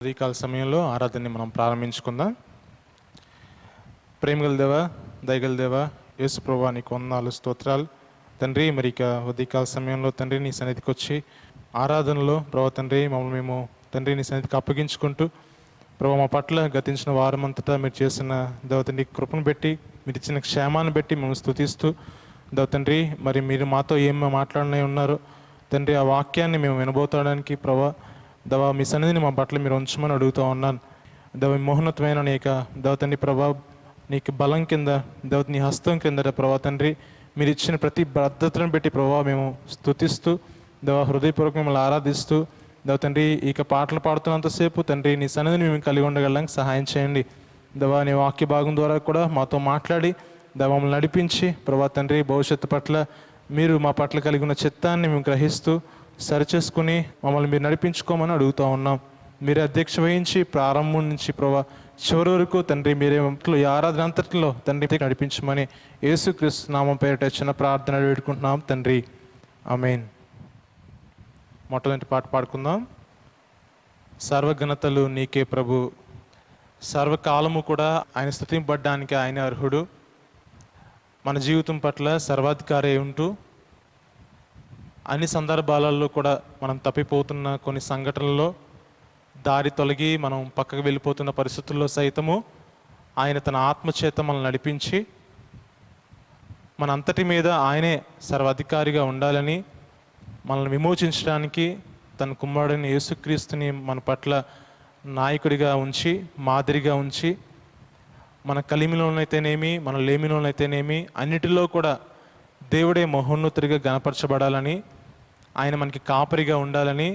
ఉదయకాల సమయంలో ఆరాధనని మనం ప్రారంభించుకుందాం. ప్రేమగల దేవ, దయగల దేవ, యేసు ప్రభువా నీకు వందనాలు, స్తోత్రాలు తండ్రి. మరి ఇక ఉదయకాల సమయంలో తండ్రి నీ సన్నిధికి వచ్చి ఆరాధనలో ప్రభా తండ్రి మమ్మల్ని మేము తండ్రి నీ సన్నిధికి అప్పగించుకుంటూ ప్రభా మా పట్ల గతించిన వారమంతటా మీరు చేసిన దేవ తండ్రి కృపను బట్టి, మీరు ఇచ్చిన క్షేమాన్ని బట్టి మేము స్తుతిస్తూ దేవ తండ్రి మరి మీరు మాతో ఏం మాట్లాడనే ఉన్నారో తండ్రి ఆ వాక్యాన్ని మేము వినబోతాడానికి ప్రభా దేవా మీ సన్నిధిని మా పట్ల మీరు ఉంచమని అడుగుతూ ఉన్నాను. దేవ మహోన్నతమైన నీ యొక్క దేవ తండ్రి ప్రభా నీకు బలం కింద దేవ నీ హస్తం కింద ప్రభా తండ్రి మీరు ఇచ్చిన ప్రతి భద్రతను బట్టి ప్రభా మేము స్తుతిస్తూ దేవ హృదయపూర్వక మిమ్మల్ని ఆరాధిస్తూ దేవ తండ్రి ఇక పాటలు పాడుతున్నంతసేపు తండ్రి నీ సన్నిధిని మేము కలిగి ఉండగలడానికి సహాయం చేయండి. దేవా నీ వాక్య భాగం ద్వారా కూడా మాతో మాట్లాడి దేవ మమ్మల్ని నడిపించి ప్రభా తండ్రి భవిష్యత్తు పట్ల మీరు మా పట్ల కలిగి ఉన్న చిత్తాన్ని మేము గ్రహిస్తూ సరిచేసుకుని మమ్మల్ని మీరు నడిపించుకోమని అడుగుతూ ఉన్నాం. మీరే అధ్యక్ష వహించి ప్రారంభం నుంచి ప్రభా చివరి వరకు తండ్రి మీరే ఈ ఆరాధన అంతటిలో తండ్రి నడిపించమని యేసుక్రీస్తు నామం పేరిట చిన్న ప్రార్థన వేడుకుంటున్నాం తండ్రి, ఆమేన్. మొట్టమొదటి పాట పాడుకుందాం. సర్వఘనతలు నీకే ప్రభు, సర్వకాలము కూడా ఆయన స్తుతింపబడ్డానికి ఆయన అర్హుడు. మన జీవితం పట్ల సర్వాధికారి ఉంటూ అన్ని సందర్భాలలో కూడా మనం తప్పిపోతున్న కొన్ని సంఘటనల్లో దారి తొలగి మనం పక్కకు వెళ్ళిపోతున్న పరిస్థితుల్లో సైతము ఆయన తన ఆత్మచేత మనల్ని నడిపించి మన అంతటి మీద ఆయనే సర్వాధికారిగా ఉండాలని మనల్ని విమోచించడానికి తన కుమారుడైన యేసుక్రీస్తుని మన పట్ల నాయకుడిగా ఉంచి మాదిరిగా ఉంచి మన కలిమిలోనైతేనేమి మన లేమిలోనైతేనేమి అన్నిటిలో కూడా దేవుడే మహోన్నతుడిగా గణపరచబడాలని, ఆయన మనకి కాపరిగా ఉండాలని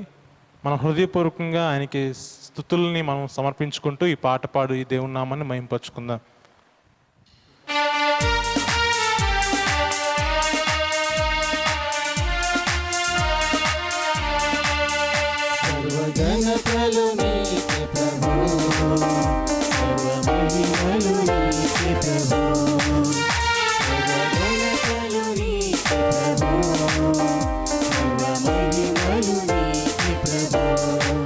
మన హృదయపూర్వకంగా ఆయనకి స్తుతుల్ని మనం సమర్పించుకుంటూ ఈ పాట పాడు ఈ దేవుని నామాన్ని మహింపరచుకుందాం. సర్వఘనతలు నీకే ప్రభువు, సర్వమహిమలు నీకే ప్రభువు, సర్వఘనతలు నీకే ప్రభువు, సర్వమహిమలు నీకే ప్రభువు.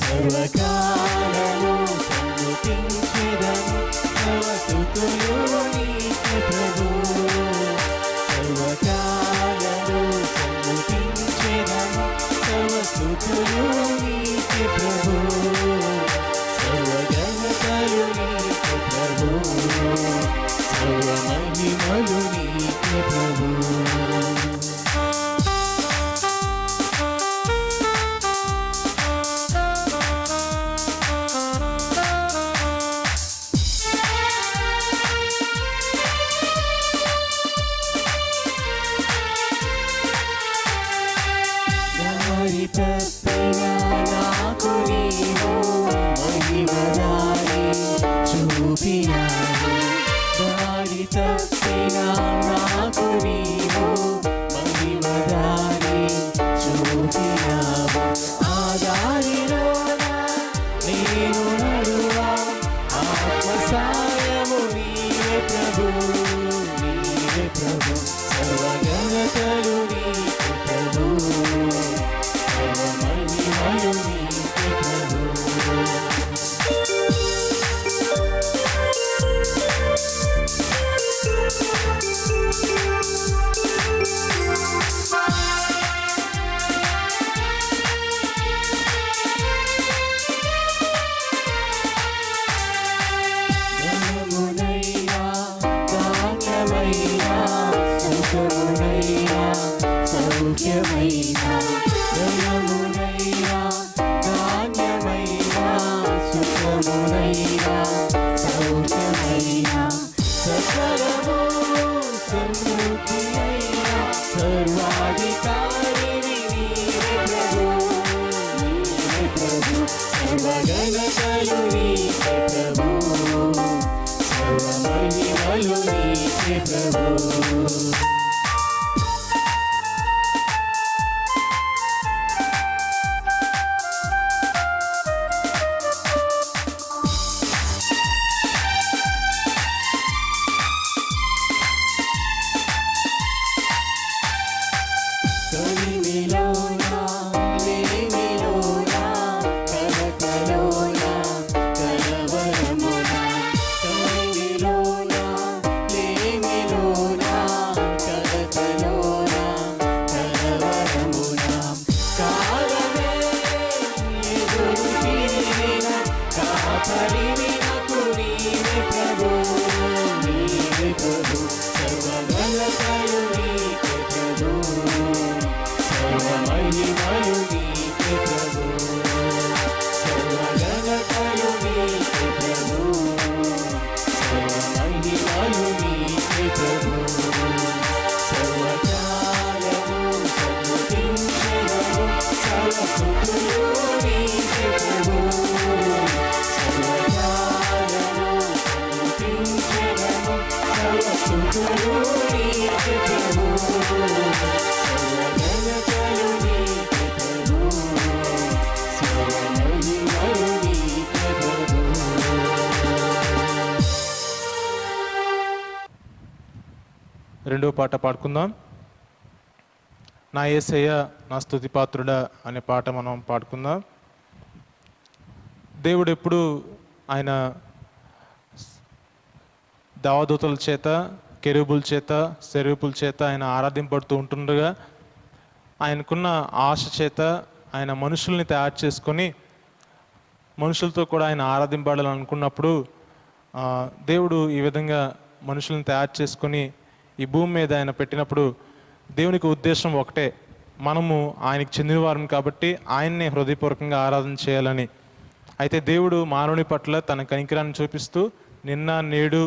సర్వకాలము సన్నుతించెదను, సర్వస్తుతులు నీకే ప్రభువు. సర్వకాలము సన్నుతించెదను, సర్వస్తుతులు నీకే ప్రభువు. సర్వఘనతలు నీకే ప్రభువు, సర్వమహిమలు నీకే ప్రభువు. దారి తప్పిన నాకు నీవు మహిమదారి చూపినావు, దారి తప్పిన నాకు నీవు మహిమదారి చూపినావు. ఆ దారిలోన నేను నడువా, ఆత్మ సాయము నీవే ప్రభు, నీవే ప్రభు. సర్వఘనతలు నీకే ప్రభు, సర్వమహిమలు నీకే ప్రభు. ధనమునైనా ధాన్యమైనా సుఖమునైనా సౌఖ్యమైనా, ధనమునైనా ధాన్యమైనా సుఖమునైనా సౌఖ్యమైనా, సకలము సమృద్ధి అయినా సర్వాధికారివి నీవే ప్రభు, నీవే ప్రభు. సర్వఘనతలు నీకే ప్రభు, సర్వమహిమలు నీకే ప్రభు. కలిమిలోన లేమిలోన కలకలోన హరివి నాకు నీవే ప్రభు, నీవే ప్రభు, సర్వగణతయు నీకే ప్రభు, సర్వమహిమయు నీకే ప్రభు, సర్వగణతయు నీకే ప్రభు, సర్వమహిమయు నీకే ప్రభు, సర్వకాలము సన్నుతించెదము, సర్వస్తుతులు నీకే ప్రభు, సర్వకాలము సన్నుతించెదము, సర్వస్తుతులు నీకే ప్రభు, సర్వగణతయు నీకే ప్రభు, సర్వమహిమయు నీకే ప్రభు. రెండో పాట పాడుకుందాం. నా యేసయ్య నా స్తుతిపాత్రుడా అనే పాట మనం పాడుకుందాం. దేవుడు ఎప్పుడు ఆయన దేవదూతల చేత, కెరూబుల చేత, సెరూపుల చేత ఆయన ఆరాధింపడుతూ ఉంటుండగా ఆయనకున్న ఆశ చేత ఆయన మనుషుల్ని తయారు చేసుకొని మనుషులతో కూడా ఆయన ఆరాధింపడాలని అనుకున్నప్పుడు దేవుడు ఈ విధంగా మనుషుల్ని తయారు చేసుకొని ఈ భూమి మీద ఆయన పెట్టినప్పుడు దేవునికి ఉద్దేశం ఒకటే, మనము ఆయనకి చెందినవారం కాబట్టి ఆయన్నే హృదయపూర్వకంగా ఆరాధన చేయాలని. అయితే దేవుడు మానవుని పట్ల తన కనికరాన్ని చూపిస్తూ నిన్న నేడు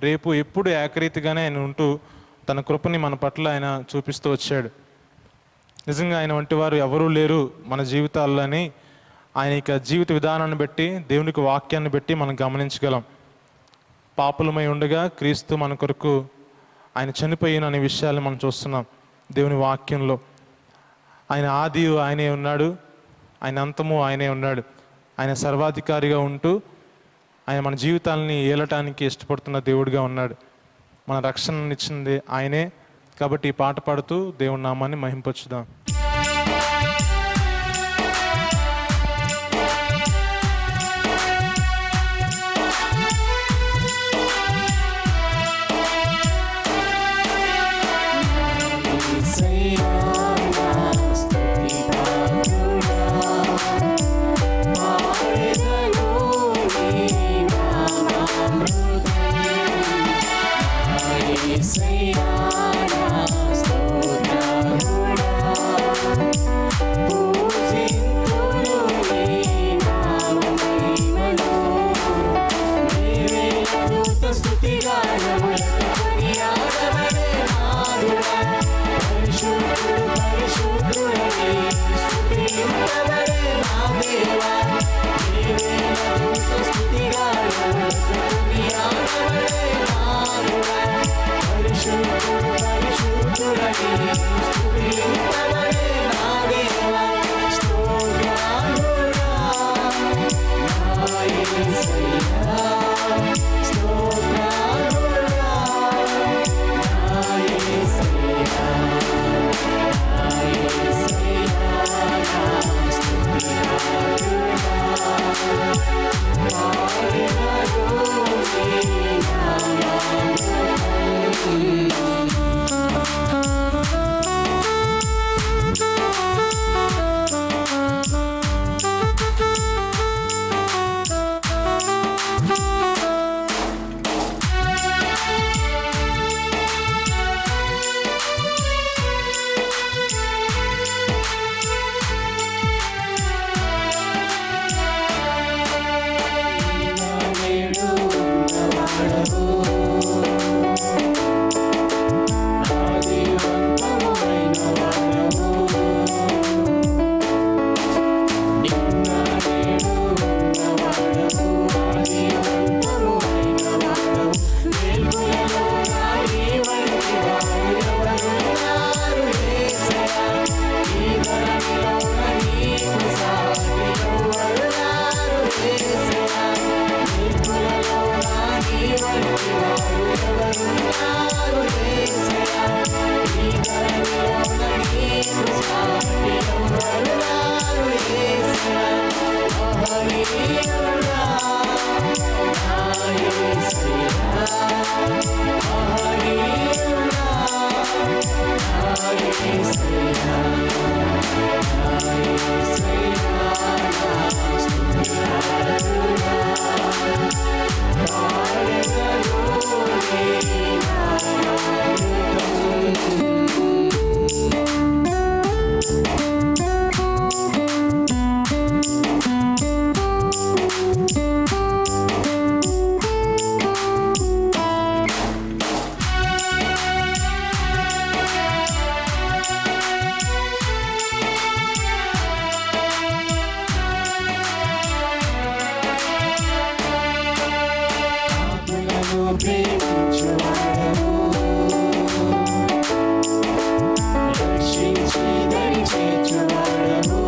రేపు ఎప్పుడు ఏకరీతిగానే ఆయన ఉంటూ తన కృపని మన పట్ల ఆయన చూపిస్తూ వచ్చాడు. నిజంగా ఆయన వంటి వారు ఎవరూ లేరు మన జీవితాల్లోని. ఆయన ఇక జీవిత విధానాన్ని బట్టి, దేవునికి వాక్యాన్ని బట్టి మనం గమనించగలం. పాపులమై ఉండగా క్రీస్తు మన కొరకు ఆయన చనిపోయిన అనే విషయాలు మనం చూస్తున్నాం దేవుని వాక్యంలో. ఆయన ఆది ఆయనే ఉన్నాడు, ఆయన అంతము ఆయనే ఉన్నాడు. ఆయన సర్వాధికారిగా ఉంటూ ఆయన మన జీవితాలని ఏలటానికి ఇష్టపడుతున్న దేవుడిగా ఉన్నాడు. మన రక్షణనిచ్చింది ఆయనే. కాబట్టి ఈ పాట పాడుతూ దేవుని నామాన్ని మహింపొచ్చుదాం. ప్రేమించువాడవు, రక్షించి దరి చేర్చువాడవు,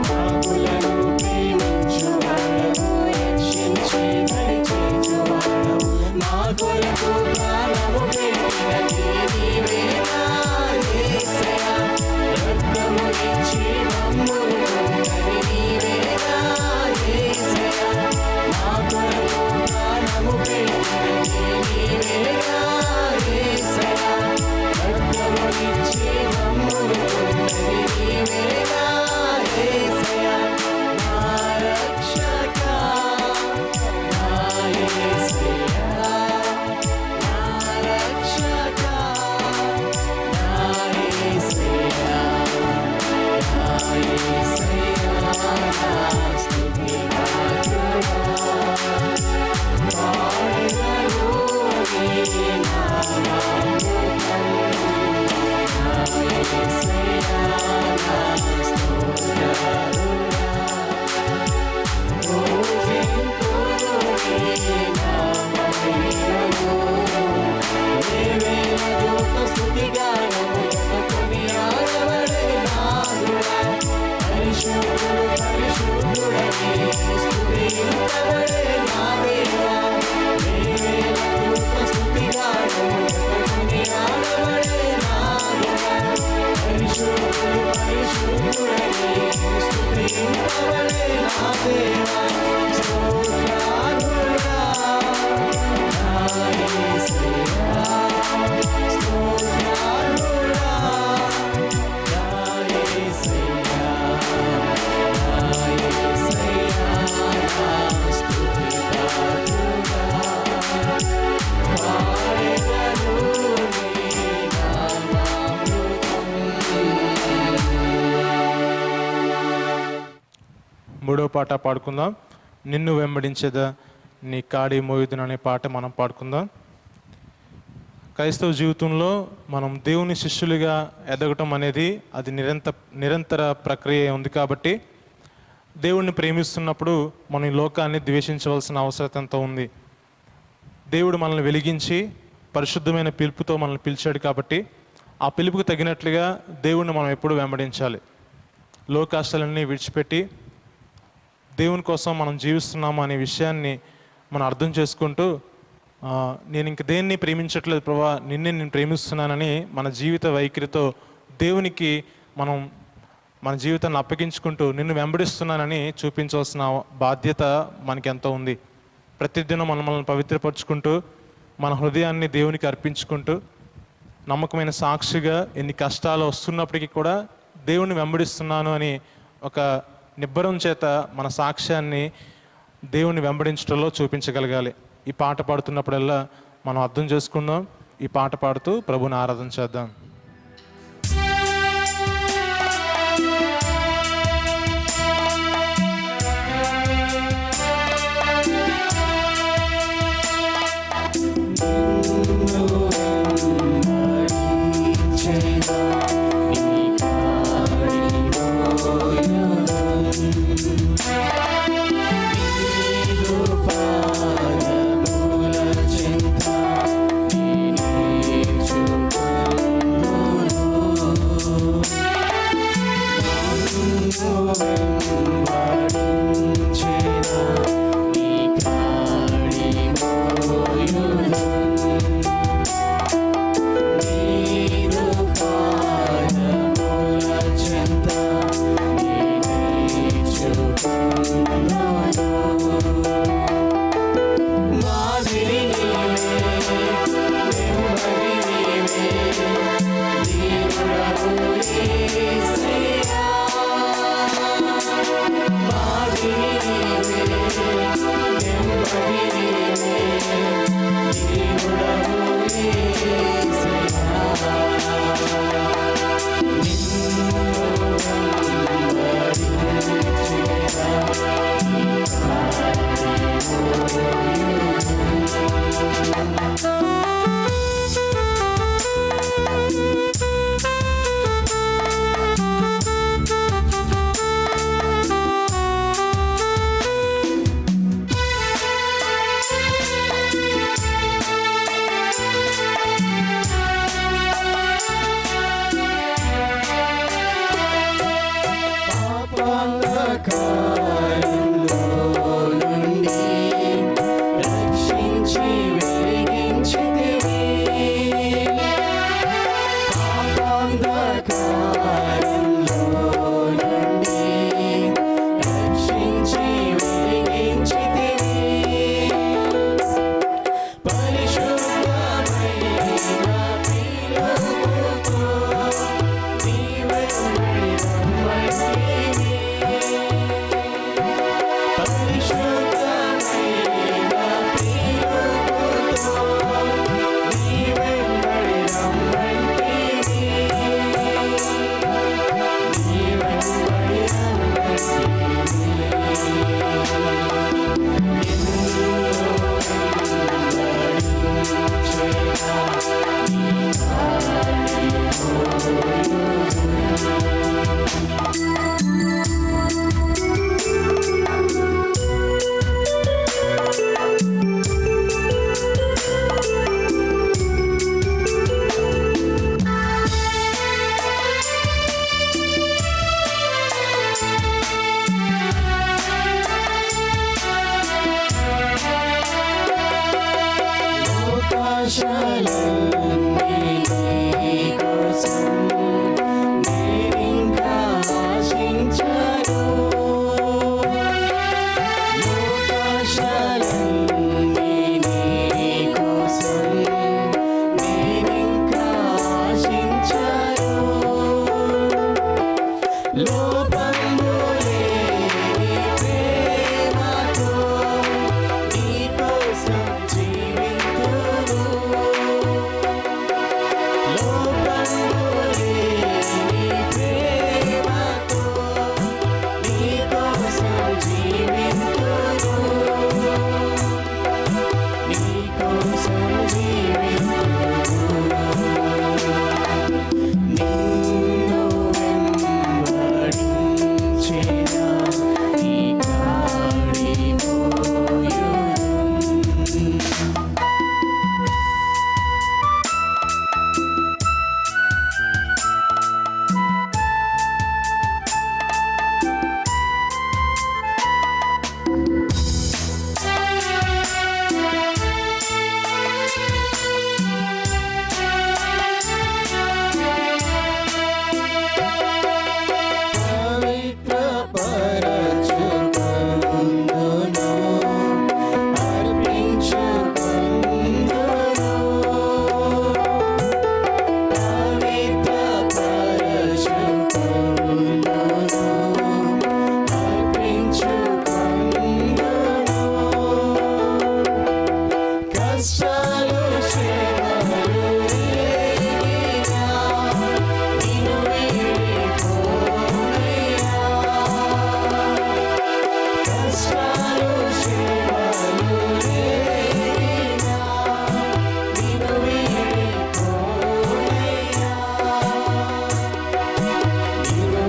పాపులను ప్రేమించువాడవు, రక్షించి దరి చేర్చువాడవు, మా కొరకు ప్రాణము పెట్టినది నీవేనా యేసయ్యా, రక్తము ఇచ్చి మమ్మును కొన్నది నీవేనా యేసయ్యా, మా కొరకు ప్రాణము పెట్టినది నీవేనా యేసయ్యా, రక్తము ఇచ్చి మమ్మును కొన్నది నీవేనా యేసయ్యా, నా రక్షకా నా యేసయ్యా, నా రక్షకా నా యేసయ్యా, నా యేసయ్యా, నా స్తుతి పాత్రుడా, పాడెదను నీ నామమును, నా యేసయ్యా, నా స్తోత్రరుడా, పూజింతును నీ నామమును, వేవేల దూత స్తుతిగానములతో కొనియాడబడే నాదుడా, పరిశుద్ధుడు పరిశుద్ధుడని స్తుతించబడే నా దేవా, వేవేల దూత స్తుతిగానములతో కొనియాడబడే నాదుడా, పరిశుద్ధుడు పరిశుద్ధుడని స్తుతించబడే నా దేవా, స్తోత్రార్హుడా నా యేసయ్యా, స్తోత్రార్హుడా నా యేసయ్యా, నా యేసయ్యా, నా స్తుతి పాత్రుడా, పాడెదను నీ నామామృతం. మూడో పాట పాడుకుందాం. నిన్ను వెంబడించేదా నీ కాడి మోయుదును అనే పాట మనం పాడుకుందాం. క్రైస్తవ జీవితంలో మనం దేవుని శిష్యులుగా ఎదగటం అనేది అది నిరంతర ప్రక్రియ ఉంది. కాబట్టి దేవుణ్ణి ప్రేమిస్తున్నప్పుడు మనం ఈ లోకాన్ని ద్వేషించవలసిన అవసరం ఎంతో ఉంది. దేవుడు మనల్ని వెలిగించి పరిశుద్ధమైన పిలుపుతో మనల్ని పిలిచాడు. కాబట్టి ఆ పిలుపుకు తగినట్లుగా దేవుణ్ణి మనం ఎప్పుడూ వెంబడించాలి. లోకాశలన్నీ విడిచిపెట్టి దేవుని కోసం మనం జీవిస్తున్నాము అనే విషయాన్ని మనం అర్థం చేసుకుంటూ నేను ఇంక దేన్ని ప్రేమించట్లేదు ప్రభా, నిన్నే నేను ప్రేమిస్తున్నానని మన జీవిత వైఖరితో దేవునికి మనం మన జీవితాన్ని అప్పగించుకుంటూ నిన్ను వెంబడిస్తున్నానని చూపించవలసిన బాధ్యత మనకి ఎంతో ఉంది. ప్రతిదినం మనల్ని పవిత్రపరుచుకుంటూ మన హృదయాన్ని దేవునికి అర్పించుకుంటూ నమ్మకమైన సాక్షిగా ఎన్ని కష్టాలు వస్తున్నప్పటికీ కూడా దేవుణ్ణి వెంబడిస్తున్నాను అని ఒక నిబ్బరం చేత మన సాక్ష్యాన్ని దేవుని వెంబడించడంలో చూపించగలగాలి. ఈ పాట పాడుతున్నప్పుడల్లా మనం అర్థం చేసుకుందాం. ఈ పాట పాడుతూ ప్రభుని ఆరాధన చేద్దాం. లోకాశలన్నీ నీ కోసం నేనింకా ఆశించను. లోకాశలన్నీ నీ కోసం నేనింకా ఆశించను. లోపము లేని ప్రేమతో నీ కోసం జీవింతును. లోపము లేని ప్రేమతో నీ కోసం జీవింతును. నీ కోసం జీవింతును. నిన్ను వెంబడించిన నీ కాడిపోయును. పవిత్రపరచుకొందును, అర్పించుకొందును. పవిత్రపరచుకొందును, అర్పించుకొందును. కష్టాలు శ్రమలు రేగినా నిన్ను వీడిపోనయ్యా. కష్టాలు శ్రమలు రేగినా నిన్ను వీడిపోనయ్యా. నిన్ను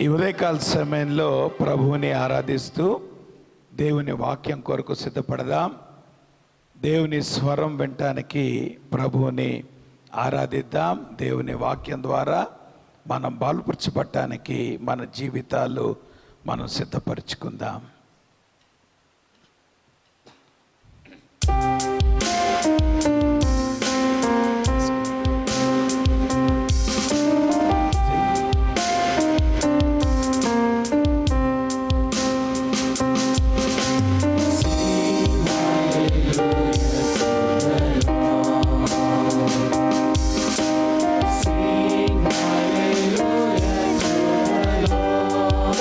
ఈ ఉదయకాల సమయంలో ప్రభువుని ఆరాధిస్తూ దేవుని వాక్యం కొరకు సిద్ధపడదాం. దేవుని స్వరం వినటానికి ప్రభువుని ఆరాధిద్దాం. దేవుని వాక్యం ద్వారా మనం బలపరచబడటానికి మన జీవితాలు మనం సిద్ధపరచుకుందాం. Sing hallelujah to the Lord.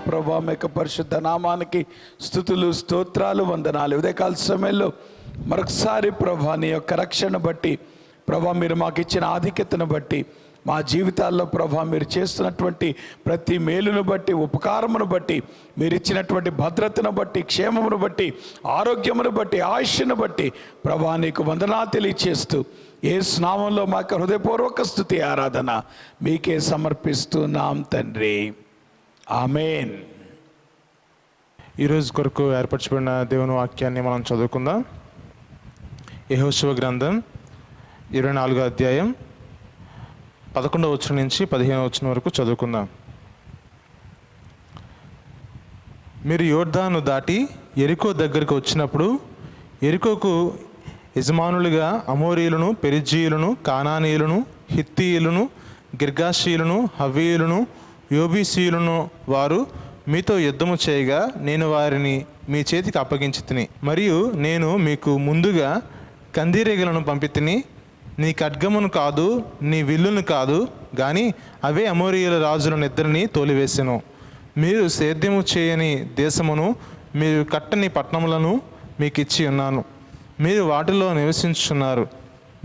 ప్రభా మీ యొక్క పరిశుద్ధ నామానికి స్తుతులు స్తోత్రాలు వందనాలు. ఉదయకాల సమయంలో మరొకసారి ప్రభా నీ యొక్క రక్షణ బట్టి ప్రభా మీరు మాకు ఇచ్చిన ఆధిక్యతను బట్టి మా జీవితాల్లో ప్రభా మీరు చేస్తున్నటువంటి ప్రతి మేలును బట్టి ఉపకారమును బట్టి మీరు ఇచ్చినటువంటి భద్రతను బట్టి క్షేమమును బట్టి ఆరోగ్యమును బట్టి ఆయుష్ను బట్టి ప్రభా నీకు వందనాలు తెలియచేస్తూ యేసు నామములో మా యొక్క హృదయపూర్వక స్తుతి ఆరాధన మీకే సమర్పిస్తున్నాం తండ్రి. ఆమేన్. ఈరోజు కొరకు ఏర్పరచబడిన దేవుని వాక్యాన్ని మనం చదువుకుందాం. యెహోషువ గ్రంథం 24వ అధ్యాయం 11వ వచనం నుంచి 15వ వచనం వరకు చదువుకుందాం. మీరు యోర్దాను దాటి యెరికో దగ్గరకు వచ్చినప్పుడు యెరికోకు యజమానులుగా అమోరీయులను, పెరిజ్జీయులను, కానానీయులను, హిత్తీయులను, గిర్గాషీయులను, హవ్వీయులను, యోబీసీయులను వారు మీతో యుద్ధము చేయగా నేను వారిని మీ చేతికి అప్పగించి తిని, మరియు నేను మీకు ముందుగా కందిరీగలను పంపితిని. నీ ఖడ్గమును కాదు, నీ విల్లును కాదు, కానీ అవే అమోరీయుల రాజులనిద్దరిని తోలివేసెను. మీరు సేద్యము చేయని దేశమును, మీరు కట్టని పట్టణములను మీకు ఇచ్చి ఉన్నాను. మీరు వాటిలో నివసించుచున్నారు.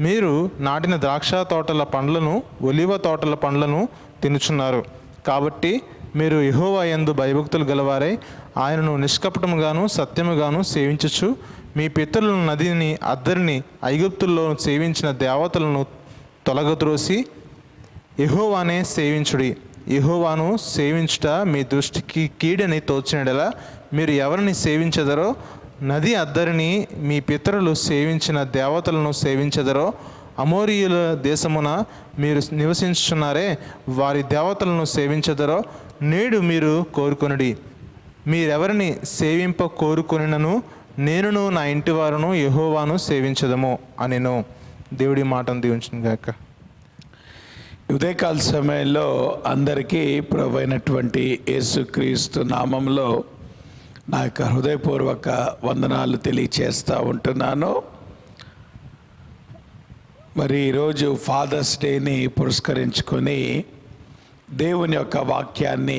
మీరు నాటిన ద్రాక్ష తోటల పండ్లను, ఒలివ తోటల పండ్లను తినుచున్నారు. కాబట్టి మీరు యెహోవా యందు భయభక్తులు గలవారై ఆయనను నిష్కపటముగాను సత్యముగాను సేవించుచు మీ పితరుల నదిని అద్దరిని ఐగుప్తుల్లో సేవించిన దేవతలను తొలగద్రోసి యెహోవానే సేవించుడి. యెహోవాను సేవించుట మీ దృష్టికి కీడని తోచినడలా మీరు ఎవరిని సేవించెదరో, నది అద్దరిని మీ పితరులు సేవించిన దేవతలను సేవించెదరో, అమోరీయుల దేశమున మీరు నివసించుచున్నారే వారి దేవతలను సేవించెదరో నేడు మీరు కోరుకొనుడి. మీరెవరిని సేవింప కోరుకొనినను నేనును నా ఇంటి వారును యెహోవాను సేవించదము అనెను. దేవుడి మాటను దీవించును గాక. ఉదయకాల సమయంలో అందరికీ ప్రభువైనటువంటి యేసుక్రీస్తు నామంలో నా యొక్క హృదయపూర్వక వందనాలు తెలియచేస్తూ ఉంటున్నాను. మరి ఈరోజు ఫాదర్స్ డేని పురస్కరించుకొని దేవుని యొక్క వాక్యాన్ని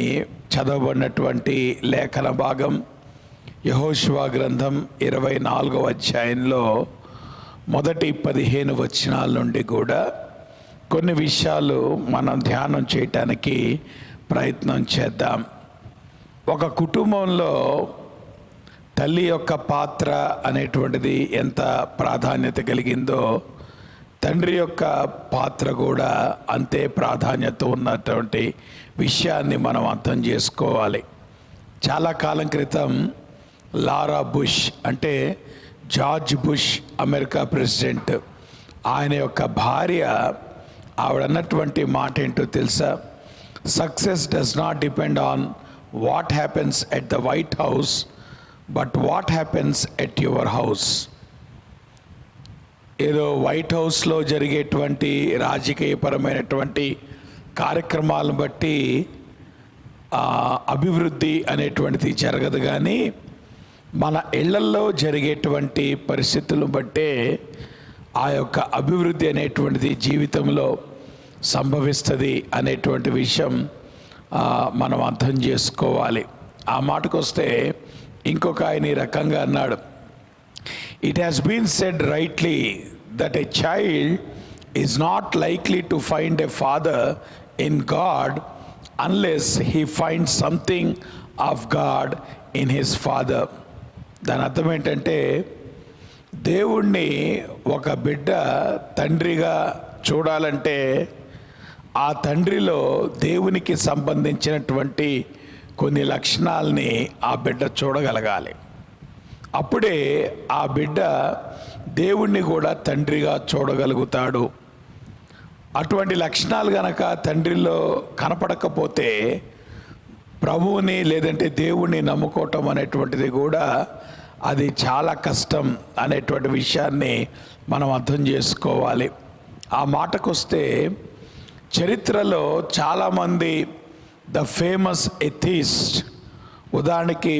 చదవబడినటువంటి లేఖన భాగం యెహోషువ గ్రంథం 24వ అధ్యాయంలో మొదటి 15 వచనాల నుండి కూడా కొన్ని విషయాలు మనం ధ్యానం చేయటానికి ప్రయత్నం చేద్దాం. ఒక కుటుంబంలో తల్లి యొక్క పాత్ర అనేటువంటిది ఎంత ప్రాధాన్యత కలిగిందో తండ్రి యొక్క పాత్ర కూడా అంతే ప్రాధాన్యత ఉన్నటువంటి విషయాన్ని మనం అర్థం చేసుకోవాలి. చాలా కాలం క్రితం లారా బుష్ అంటే జార్జ్ బుష్ అమెరికా ప్రెసిడెంట్, ఆయన యొక్క భార్య ఆవిడ అన్నటువంటి మాట ఏంటో తెలుసా? Success does not depend on what happens at the white house but what happens at your house. ఏదో వైట్ హౌస్లో జరిగేటువంటి రాజకీయపరమైనటువంటి కార్యక్రమాలను బట్టి అభివృద్ధి అనేటువంటిది జరగదు, కానీ మన ఇళ్లల్లో జరిగేటువంటి పరిస్థితులను బట్టే ఆ యొక్క అభివృద్ధి అనేటువంటిది జీవితంలో సంభవిస్తుంది అనేటువంటి విషయం మనం అర్థం చేసుకోవాలి. ఆ మాటకు వస్తే ఇంకొక ఆయన ఈ రకంగా అన్నాడు, it has been said rightly that a child is not likely to find a father in God unless he find something of God in his father. దాని అర్థం ఏంటంటే దేవుణ్ణి ఒక బిడ్డ తండ్రిగా చూడాలంటే ఆ తండ్రిలో దేవునికి సంబంధించినటువంటి కొన్ని లక్షణాలని ఆ బిడ్డ చూడగలగాలి. అప్పుడే ఆ బిడ్డ దేవుణ్ణి కూడా తండ్రిగా చూడగలుగుతాడు. అటువంటి లక్షణాలు గనక తండ్రిలో కనపడకపోతే ప్రభువుని లేదంటే దేవుణ్ణి నమ్ముకోవటం అనేటువంటిది కూడా అది చాలా కష్టం అనేటువంటి విషయాన్ని మనం అర్థం చేసుకోవాలి. ఆ మాటకొస్తే చరిత్రలో చాలామంది ద ఫేమస్ ఎథీస్ట్, ఉదాహరణకి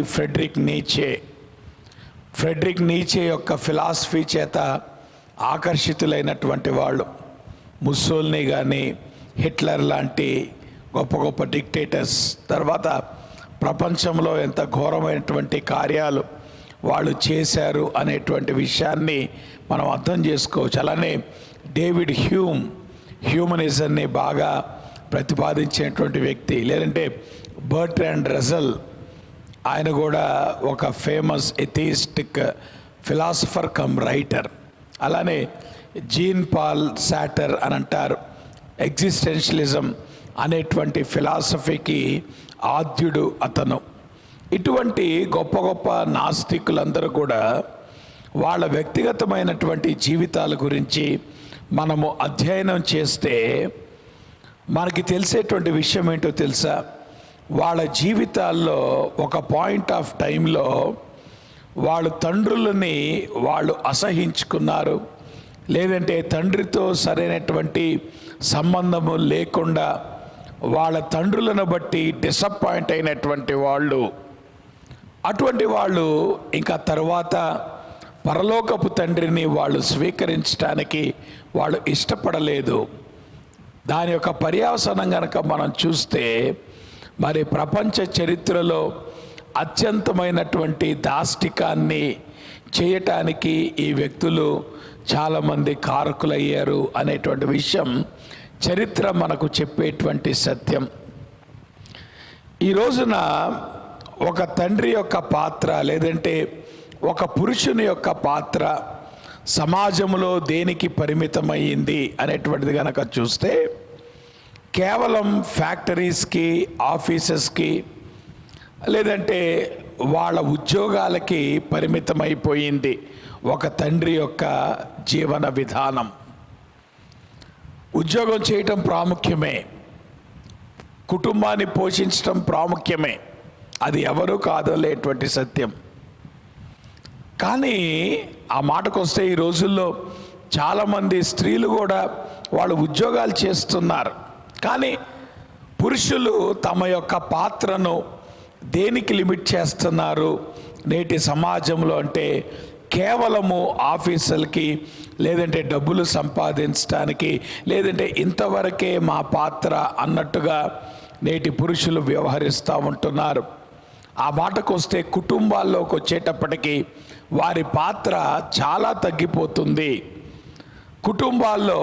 ఫ్రెడరిక్ నీచే యొక్క ఫిలాసఫీ చేత ఆకర్షితులైనటువంటి వాళ్ళు, ముస్సోల్ని కానీ హిట్లర్ లాంటి గొప్ప గొప్ప డిక్టేటర్స్, తర్వాత ప్రపంచంలో ఎంత ఘోరమైనటువంటి కార్యాలు వాళ్ళు చేశారు అనేటువంటి విషయాన్ని మనం అర్థం చేసుకోవచ్చు. అలానే డేవిడ్ హ్యూమనిజంని బాగా ప్రతిపాదించినటువంటి వ్యక్తి, లేదంటే బర్ట్రాండ్ రసెల్, ఆయన కూడా ఒక ఫేమస్ ఎథియిస్టిక్ ఫిలాసఫర్ కమ్ రైటర్. అలానే జీన్ పాల్ సాటర్ అని అంటారు, ఎగ్జిస్టెన్షియలిజం అనేటువంటి ఫిలాసఫీకి ఆద్యుడు అతను. ఇటువంటి గొప్ప గొప్ప నాస్తికులందరూ కూడా వాళ్ళ వ్యక్తిగతమైనటువంటి జీవితాల గురించి మనము అధ్యయనం చేస్తే మనకి తెలిసేటువంటి విషయం ఏంటో తెలుసా? వాళ్ళ జీవితాల్లో ఒక పాయింట్ ఆఫ్ టైంలో వాళ్ళు తండ్రులని వాళ్ళు అసహించుకున్నారు, లేదంటే తండ్రితో సరైనటువంటి సంబంధము లేకుండా వాళ్ళ తండ్రులను బట్టి డిసప్పాయింట్ అయినటువంటి వాళ్ళు. అటువంటి వాళ్ళు ఇంకా తర్వాత పరలోకపు తండ్రిని వాళ్ళు స్వీకరించడానికి వాళ్ళు ఇష్టపడలేదు. దాని యొక్క పర్యవసానం కనుక మనం చూస్తే మరి ప్రపంచ చరిత్రలో అత్యంతమైనటువంటి దాష్టికాన్ని చేయటానికి ఈ వ్యక్తులు చాలామంది కారకులయ్యారు అనేటువంటి విషయం చరిత్ర మనకు చెప్పేటువంటి సత్యం. ఈ రోజున ఒక తండ్రి యొక్క పాత్ర, లేదంటే ఒక పురుషుని యొక్క పాత్ర సమాజంలో దేనికి పరిమితమైంది అనేటువంటిది కనుక చూస్తే కేవలం ఫ్యాక్టరీస్కి, ఆఫీసెస్కి, లేదంటే వాళ్ళ ఉద్యోగాలకి పరిమితమైపోయింది ఒక తండ్రి యొక్క జీవన విధానం. ఉద్యోగం చేయటం ప్రాముఖ్యమే, కుటుంబాన్ని పోషించటం ప్రాముఖ్యమే, అది ఎవరూ కాదలేటువంటి సత్యం. కానీ ఆ మాటకు వస్తే ఈ రోజుల్లో చాలామంది స్త్రీలు కూడా వాళ్ళు ఉద్యోగాలు చేస్తున్నారు, కానీ పురుషులు తమ యొక్క పాత్రను దేనికి లిమిట్ చేస్తున్నారు నేటి సమాజంలో అంటే కేవలము ఆఫీసులకి, లేదంటే డబ్బులు సంపాదించడానికి, లేదంటే ఇంతవరకే మా పాత్ర అన్నట్టుగా నేటి పురుషులు వ్యవహరిస్తూ ఉంటున్నారు. ఆ మాటకు వస్తే కుటుంబాల్లోకి వచ్చేటప్పటికి వారి పాత్ర చాలా తగ్గిపోతుంది. కుటుంబాల్లో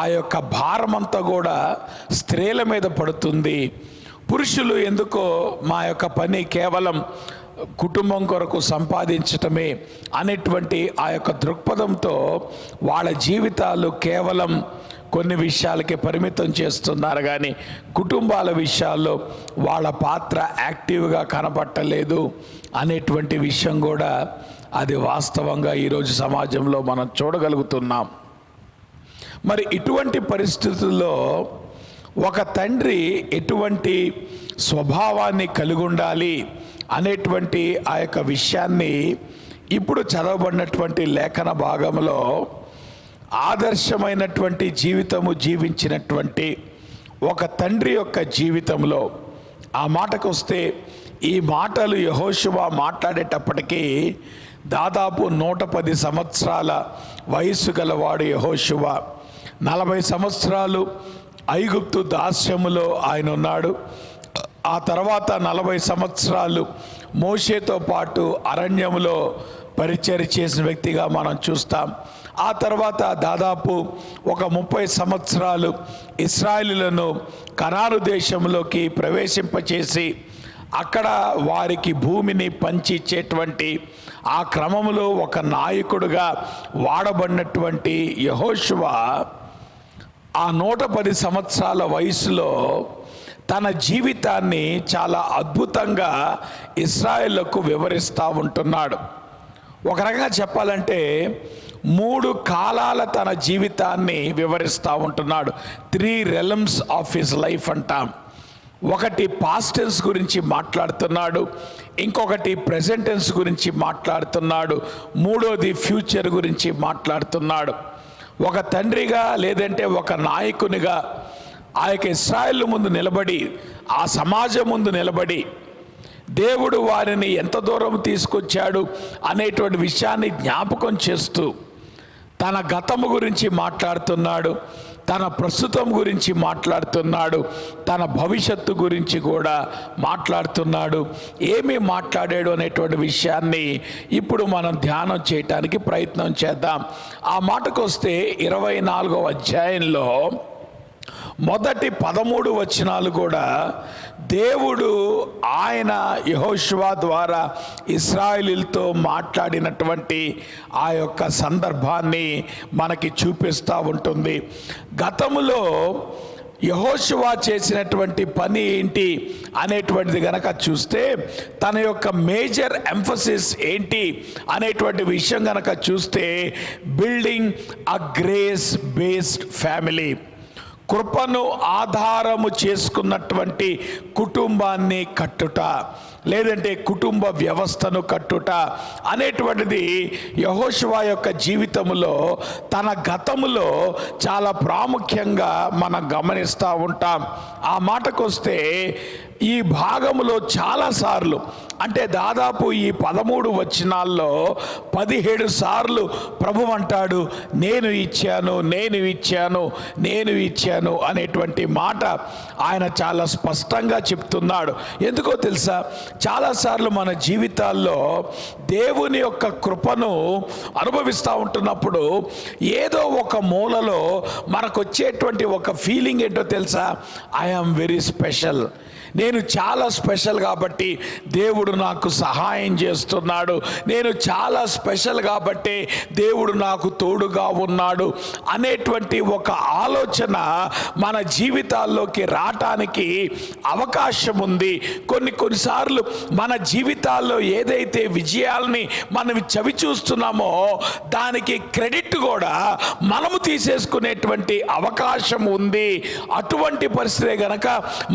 ఆ యొక్క భారమంతా కూడా స్త్రీల మీద పడుతుంది. పురుషులు ఎందుకో మా యొక్క పని కేవలం కుటుంబం కొరకు సంపాదించటమే అనేటువంటి ఆ యొక్క దృక్పథంతో వాళ్ళ జీవితాలు కేవలం కొన్ని విషయాలకి పరిమితం చేస్తున్నారు, కానీ కుటుంబాల విషయాల్లో వాళ్ళ పాత్ర యాక్టివ్గా కనబట్టలేదు అనేటువంటి విషయం కూడా అది వాస్తవంగా ఈరోజు సమాజంలో మనం చూడగలుగుతున్నాం. మరి ఇటువంటి పరిస్థితుల్లో ఒక తండ్రి ఎటువంటి స్వభావాన్ని కలిగి ఉండాలి అనేటువంటి ఆ యొక్క విషయాన్ని ఇప్పుడు చదవబడినటువంటి లేఖన భాగంలో ఆదర్శమైనటువంటి జీవితము జీవించినటువంటి ఒక తండ్రి యొక్క జీవితంలో ఆ మాటకు వస్తే ఈ మాటలు యెహోషువ మాట్లాడేటప్పటికీ దాదాపు 110 సంవత్సరాల వయస్సు గలవాడు యెహోషువ. 40 సంవత్సరాలు ఐగుప్తు దాస్యములో ఆయన ఉన్నాడు. ఆ తర్వాత 40 సంవత్సరాలు మోషేతో పాటు అరణ్యములో పరిచర్య చేసిన వ్యక్తిగా మనం చూస్తాం. ఆ తర్వాత దాదాపు ఒక 30 సంవత్సరాలు ఇశ్రాయేలులను కనాను దేశంలోకి ప్రవేశింపచేసి అక్కడ వారికి భూమిని పంచి ఇచ్చేటువంటి ఆ క్రమంలో ఒక నాయకుడుగా వాడబడినటువంటి యెహోషువ ఆ 110 సంవత్సరాల వయసులో తన జీవితాన్ని చాలా అద్భుతంగా ఇశ్రాయేలుకు వివరిస్తూ ఉంటున్నాడు. ఒక రకంగా చెప్పాలంటే 3 కాలాల తన జీవితాన్ని వివరిస్తూ ఉంటున్నాడు. 3 realms ఆఫ్ హిస్ లైఫ్ అంటాం. ఒకటి పాస్ట్ టెన్స్ గురించి మాట్లాడుతున్నాడు, ఇంకొకటి ప్రెజెంట్ టెన్స్ గురించి మాట్లాడుతున్నాడు, మూడోది ఫ్యూచర్ గురించి మాట్లాడుతున్నాడు. ఒక తండ్రిగా లేదంటే ఒక నాయకునిగా ఆ యొక్క ఇశ్రాయేలు ముందు నిలబడి, ఆ సమాజం ముందు నిలబడి దేవుడు వారిని ఎంత దూరం తీసుకొచ్చాడు అనేటువంటి విషయాన్ని జ్ఞాపకం చేస్తూ తన గతము గురించి మాట్లాడుతున్నాడు, తన ప్రస్తుతం గురించి మాట్లాడుతున్నాడు, తన భవిష్యత్తు గురించి కూడా మాట్లాడుతున్నాడు. ఏమి మాట్లాడాడు అనేటువంటి విషయాన్ని ఇప్పుడు మనం ధ్యానం చేయటానికి ప్రయత్నం చేద్దాం. ఆ మాటకు వస్తే 24వ అధ్యాయంలో మొదటి 13 వచనాలు కూడా దేవుడు ఆయన యెహోషువ ద్వారా ఇశ్రాయేలీయులతో మాట్లాడినటువంటి ఆ యొక్క సందర్భాన్ని మనకి చూపిస్తూ ఉంటుంది. గతములో యెహోషువ చేసినటువంటి పని ఏంటి అనేటువంటిది గనక చూస్తే, తన యొక్క మేజర్ ఎంఫసిస్ ఏంటి అనేటువంటి విషయం గనక చూస్తే, బిల్డింగ్ అ గ్రేస్ బేస్డ్ ఫ్యామిలీ, కృపను ఆధారము చేసుకున్నటువంటి కుటుంబాన్ని కట్టుట, లేదంటే కుటుంబ వ్యవస్థను కట్టుట అనేటువంటిది యెహోషువ యొక్క జీవితంలో తన గతములో చాలా ప్రాముఖ్యంగా మనం గమనిస్తూ ఉంటాం. ఆ మాటకొస్తే ఈ భాగములో చాలాసార్లు, అంటే దాదాపు ఈ 13 వచనాల్లో 17 సార్లు ప్రభు అంటాడు, నేను ఇచ్చాను, నేను ఇచ్చాను, నేను ఇచ్చాను అనేటువంటి మాట ఆయన చాలా స్పష్టంగా చెప్తున్నాడు. ఎందుకో తెలుసా, చాలాసార్లు మన జీవితాల్లో దేవుని యొక్క కృపను అనుభవిస్తూ ఉంటున్నప్పుడు ఏదో ఒక మూలలో మనకు వచ్చేటువంటి ఒక ఫీలింగ్ ఏంటో తెలుసా, ఐ ఆమ్ వెరీ స్పెషల్, నేను చాలా స్పెషల్ కాబట్టి దేవుడు నాకు సహాయం చేస్తున్నాడు, నేను చాలా స్పెషల్ కాబట్టి దేవుడు నాకు తోడుగా ఉన్నాడు అనేటువంటి ఒక ఆలోచన మన జీవితాల్లోకి రావటానికి అవకాశం ఉంది. కొన్నిసార్లు మన జీవితాల్లో ఏదైతే విజయాల్ని మనం చవి చూస్తున్నామో దానికి క్రెడిట్ కూడా మనము తీసేసుకునేటువంటి అవకాశం ఉంది. అటువంటి పరిస్థితి గనక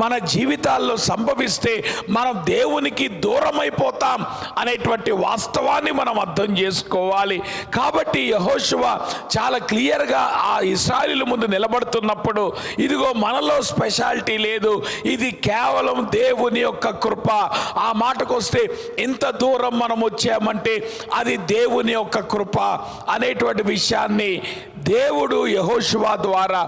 మన జీవితాల్లో సంభవిస్తే మనం దేవునికి దూరం అయిపోతాం అనేటువంటి వాస్తవాన్ని మనం అర్థం చేసుకోవాలి. కాబట్టి యెహోషువ చాలా క్లియర్గా ఆ ఇశ్రాయేలు ముందు నిలబడుతున్నప్పుడు, ఇదిగో మనలో స్పెషాలిటీ లేదు, ఇది కేవలం దేవుని యొక్క కృప. ఆ మాటకు వస్తే ఇంత దూరం మనం వచ్చామంటే అది దేవుని యొక్క కృప అనేటువంటి విషయాన్ని దేవుడు యెహోషువ ద్వారా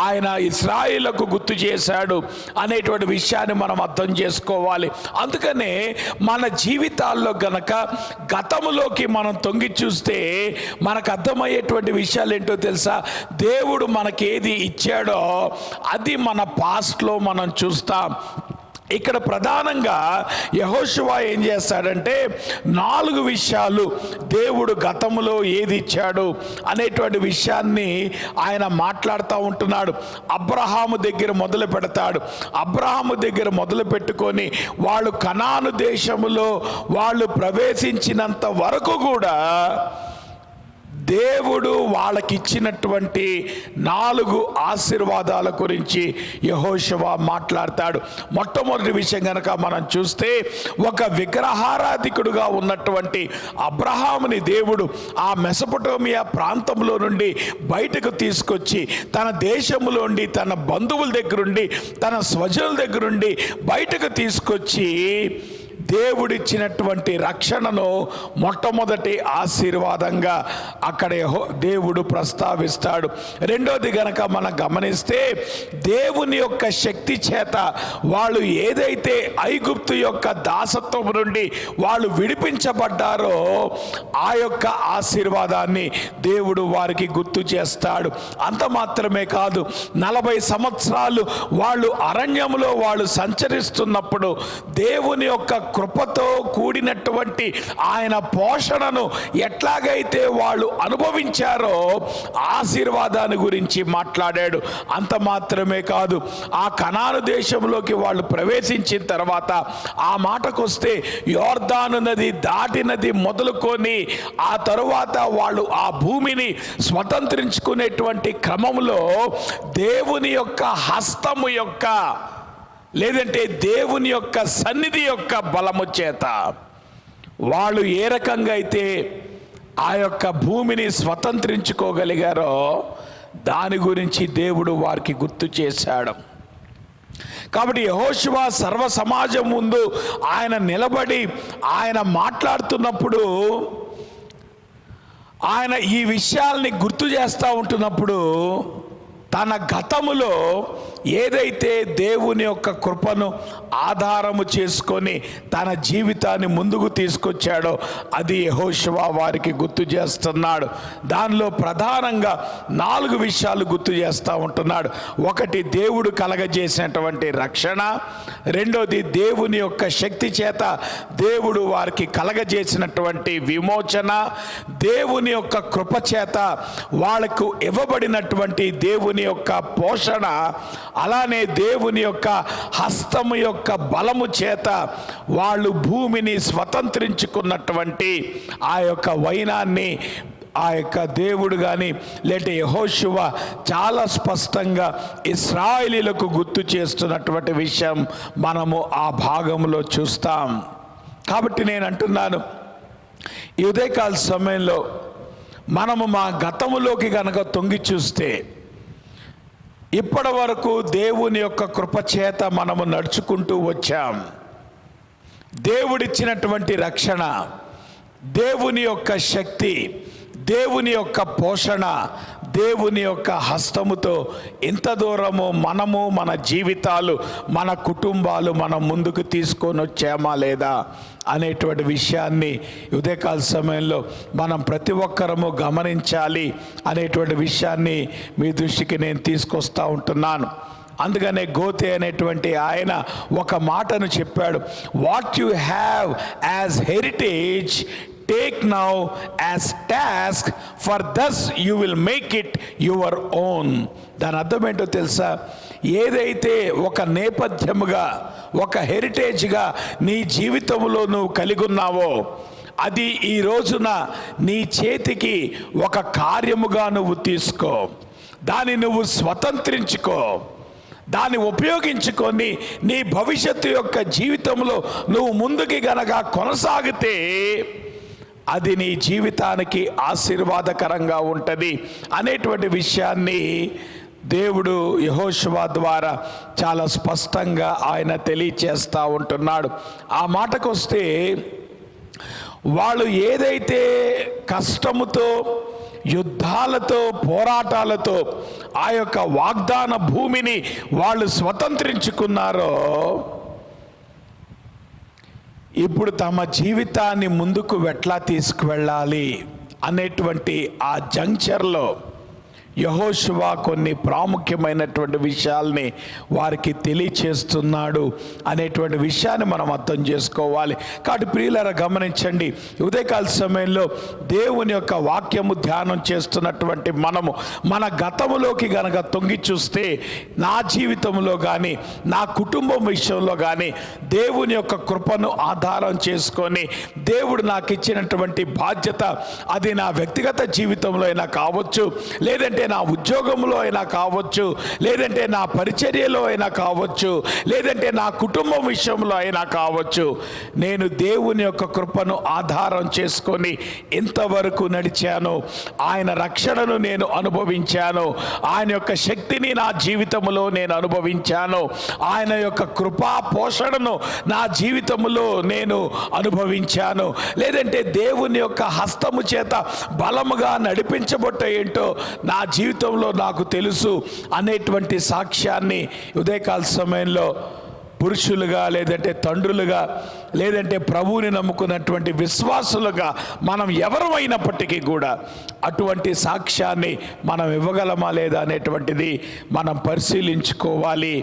ఆయన ఇశ్రాయేలుకు గుర్తు చేశాడు అనేటువంటి విషయాన్ని మనం అర్థం చేసుకోవాలి. అందుకనే మన జీవితాల్లో గనక గతములోకి మనం తొంగి చూస్తే మనకు అర్థమయ్యేటువంటి విషయాలు ఏంటో తెలుసా? దేవుడు మనకేది ఇచ్చాడో అది మన పాస్ట్లో మనం చూస్తాం. ఇక్కడ ప్రధానంగా యెహోషువ ఏం చేస్తాడంటే 4 విషయాలు దేవుడు గతంలో ఏది ఇచ్చాడు అనేటువంటి విషయాన్ని ఆయన మాట్లాడుతూ ఉంటున్నాడు. అబ్రహాము దగ్గర మొదలు పెడతాడు. అబ్రహాము దగ్గర మొదలు పెట్టుకొని వాళ్ళు కనాను దేశములో వాళ్ళు ప్రవేశించినంత వరకు కూడా దేవుడు వాళ్ళకిచ్చినటువంటి 4 ఆశీర్వాదాల గురించి యెహోషువ మాట్లాడతాడు. మొట్టమొదటి విషయం కనుక మనం చూస్తే, ఒక విగ్రహారాధికుడుగా ఉన్నటువంటి అబ్రహాముని దేవుడు ఆ మెసొపొటేమియా ప్రాంతంలో నుండి బయటకు తీసుకొచ్చి తన దేశంలోండి, తన బంధువుల దగ్గరుండి, తన స్వజనుల దగ్గరుండి బయటకు తీసుకొచ్చి దేవుడిచ్చినటువంటి రక్షణను మొట్టమొదటి ఆశీర్వాదంగా అక్కడ దేవుడు ప్రస్తావిస్తాడు. రెండోది గనక మనం గమనిస్తే, దేవుని యొక్క శక్తి చేత వాళ్ళు ఏదైతే ఐగుప్తు యొక్క దాసత్వం నుండి వాళ్ళు విడిపించబడ్డారో ఆ యొక్క ఆశీర్వాదాన్ని దేవుడు వారికి గుర్తు చేస్తాడు. అంత మాత్రమే కాదు, 40 సంవత్సరాలు వాళ్ళు అరణ్యంలో వాళ్ళు సంచరిస్తున్నప్పుడు దేవుని యొక్క కృపతో కూడినటువంటి ఆయన పోషణను ఎట్లాగైతే వాళ్ళు అనుభవించారో ఆశీర్వాదాన్ని గురించి మాట్లాడాడు. అంత మాత్రమే కాదు, ఆ కనాను దేశంలోకి వాళ్ళు ప్రవేశించిన తర్వాత ఆ మాటకొస్తే యోర్దాను నది దాటినది మొదలుకొని ఆ తరువాత వాళ్ళు ఆ భూమిని స్వతంత్రించుకునేటువంటి క్రమంలో దేవుని యొక్క హస్తము యొక్క లేదంటే దేవుని యొక్క సన్నిధి యొక్క బలము చేత వాళ్ళు ఏ రకంగా అయితే ఆ యొక్క భూమిని స్వతంత్రించుకోగలిగారో దాని గురించి దేవుడు వారికి గుర్తు చేశాడు. కాబట్టి యెహోషువ సర్వ సమాజం ముందు ఆయన నిలబడి ఆయన మాట్లాడుతున్నప్పుడు, ఆయన ఈ విషయాల్ని గుర్తు చేస్తూ ఉంటున్నప్పుడు తన గతములో ఏదైతే దేవుని యొక్క కృపను ఆధారము చేసుకొని తన జీవితాన్ని ముందుకు తీసుకొచ్చాడో అది యెహోషువ వారికి గుర్తు చేస్తున్నాడు. దానిలో ప్రధానంగా 4 విషయాలు గుర్తు చేస్తూ ఉంటున్నాడు. ఒకటి, దేవుడు కలగజేసినటువంటి రక్షణ. రెండోది, దేవుని యొక్క శక్తి చేత దేవుడు వారికి కలగజేసినటువంటి విమోచన. దేవుని యొక్క కృప చేత వాళ్లకు ఇవ్వబడినటువంటి దేవుని యొక్క పోషణ. అలానే దేవుని యొక్క హస్తము యొక్క బలము చేత వాళ్ళు భూమిని స్వతంత్రించుకున్నటువంటి ఆ యొక్క వైనాన్ని ఆ యొక్క దేవుడు కానీ లేదంటే యెహోషువ చాలా స్పష్టంగా ఇశ్రాయేలీయులకు గుర్తు చేస్తున్నటువంటి విషయం మనము ఆ భాగంలో చూస్తాం. కాబట్టి నేను అంటున్నాను, ఈ ఉదయకాల సమయంలో మనము మా గతములోకి కనుక తొంగి చూస్తే, ఇప్పటి వరకు దేవుని యొక్క కృపచేత మనము నడుచుకుంటూ వచ్చాం. దేవుడిచ్చినటువంటి రక్షణ, దేవుని యొక్క శక్తి, దేవుని యొక్క పోషణ, దేవుని యొక్క హస్తముతో ఇంత దూరము మనము మన జీవితాలు, మన కుటుంబాలు మనం ముందుకు తీసుకొని వచ్చామా లేదా అనేటువంటి విషయాన్ని ఉదయకాల సమయంలో మనం ప్రతి ఒక్కరము గమనించాలి అనేటువంటి విషయాన్ని మీ దృష్టికి నేను తీసుకొస్తా ఉంటున్నాను. అందుకనే గోతే అనేటువంటి ఆయన ఒక మాటను చెప్పాడు, what you have as heritage take now as task, for thus you will make it your own. దాని అర్థం ఏంటో తెలుసా? ఏదైతే ఒక నేపథ్యముగా, ఒక హెరిటేజ్గా నీ జీవితంలో నువ్వు కలిగి ఉన్నావో అది ఈ రోజున నీ చేతికి ఒక కార్యముగా నువ్వు తీసుకో, దాన్ని నువ్వు స్వతంత్రించుకో, దాన్ని ఉపయోగించుకొని నీ భవిష్యత్తు యొక్క జీవితంలో నువ్వు ముందుకి గనక కొనసాగితే అది నీ జీవితానికి ఆశీర్వాదకరంగా ఉంటుంది అనేటువంటి విషయాన్ని దేవుడు యెహోషువ ద్వారా చాలా స్పష్టంగా ఆయన తెలియచేస్తూ ఉంటున్నాడు. ఆ మాటకొస్తే, వాళ్ళు ఏదైతే కష్టముతో యుద్ధాలతో పోరాటాలతో ఆ యొక్క వాగ్దాన భూమిని వాళ్ళు స్వతంత్రించుకున్నారో ఇప్పుడు తమ జీవితాన్ని ముందుకు ఎట్లా తీసుకువెళ్ళాలి అనేటువంటి ఆ జంక్షన్లో యెహోషువ కొన్ని ప్రాముఖ్యమైనటువంటి విషయాల్ని వారికి తెలియచేస్తున్నాడు అనేటువంటి విషయాన్ని మనం అర్థం చేసుకోవాలి. కాబట్టి ప్రియులారా గమనించండి, ఉదయకాల సమయంలో దేవుని యొక్క వాక్యము ధ్యానం చేస్తున్నటువంటి మనము మన గతములోకి గనక తొంగి చూస్తే నా జీవితంలో కానీ నా కుటుంబం విషయంలో కానీ దేవుని యొక్క కృపను ఆధారం చేసుకొని దేవుడు నాకు ఇచ్చినటువంటి బాధ్యత, అది నా వ్యక్తిగత జీవితంలో అయినా కావచ్చు, లేదంటే నా ఉద్యోగంలో అయినా కావచ్చు, లేదంటే నా పరిచర్యలో అయినా కావచ్చు, లేదంటే నా కుటుంబం విషయంలో అయినా కావచ్చు, నేను దేవుని యొక్క కృపను ఆధారం చేసుకొని ఇంతవరకు నడిచాను. ఆయన రక్షణను నేను అనుభవించాను. ఆయన యొక్క శక్తిని నా జీవితంలో నేను అనుభవించాను. ఆయన యొక్క కృపా పోషణను నా జీవితంలో నేను అనుభవించాను. లేదంటే దేవుని యొక్క హస్తము చేత బలముగా నడిపించబట్ట ఏంటో నా జీవితంలో నాకు తెలుసు అనేటువంటి సాక్ష్యాన్ని ఉదయకాల సమయంలో పురుషులుగా, లేదంటే తండ్రులుగా, లేదంటే ప్రభువుని నమ్ముకున్నటువంటి విశ్వాసులుగా మనం ఎవరమైనప్పటికీ కూడా అటువంటి సాక్ష్యాన్ని మనం ఇవ్వగలమా లేదా అనేటువంటిది మనం పరిశీలించుకోవాలి.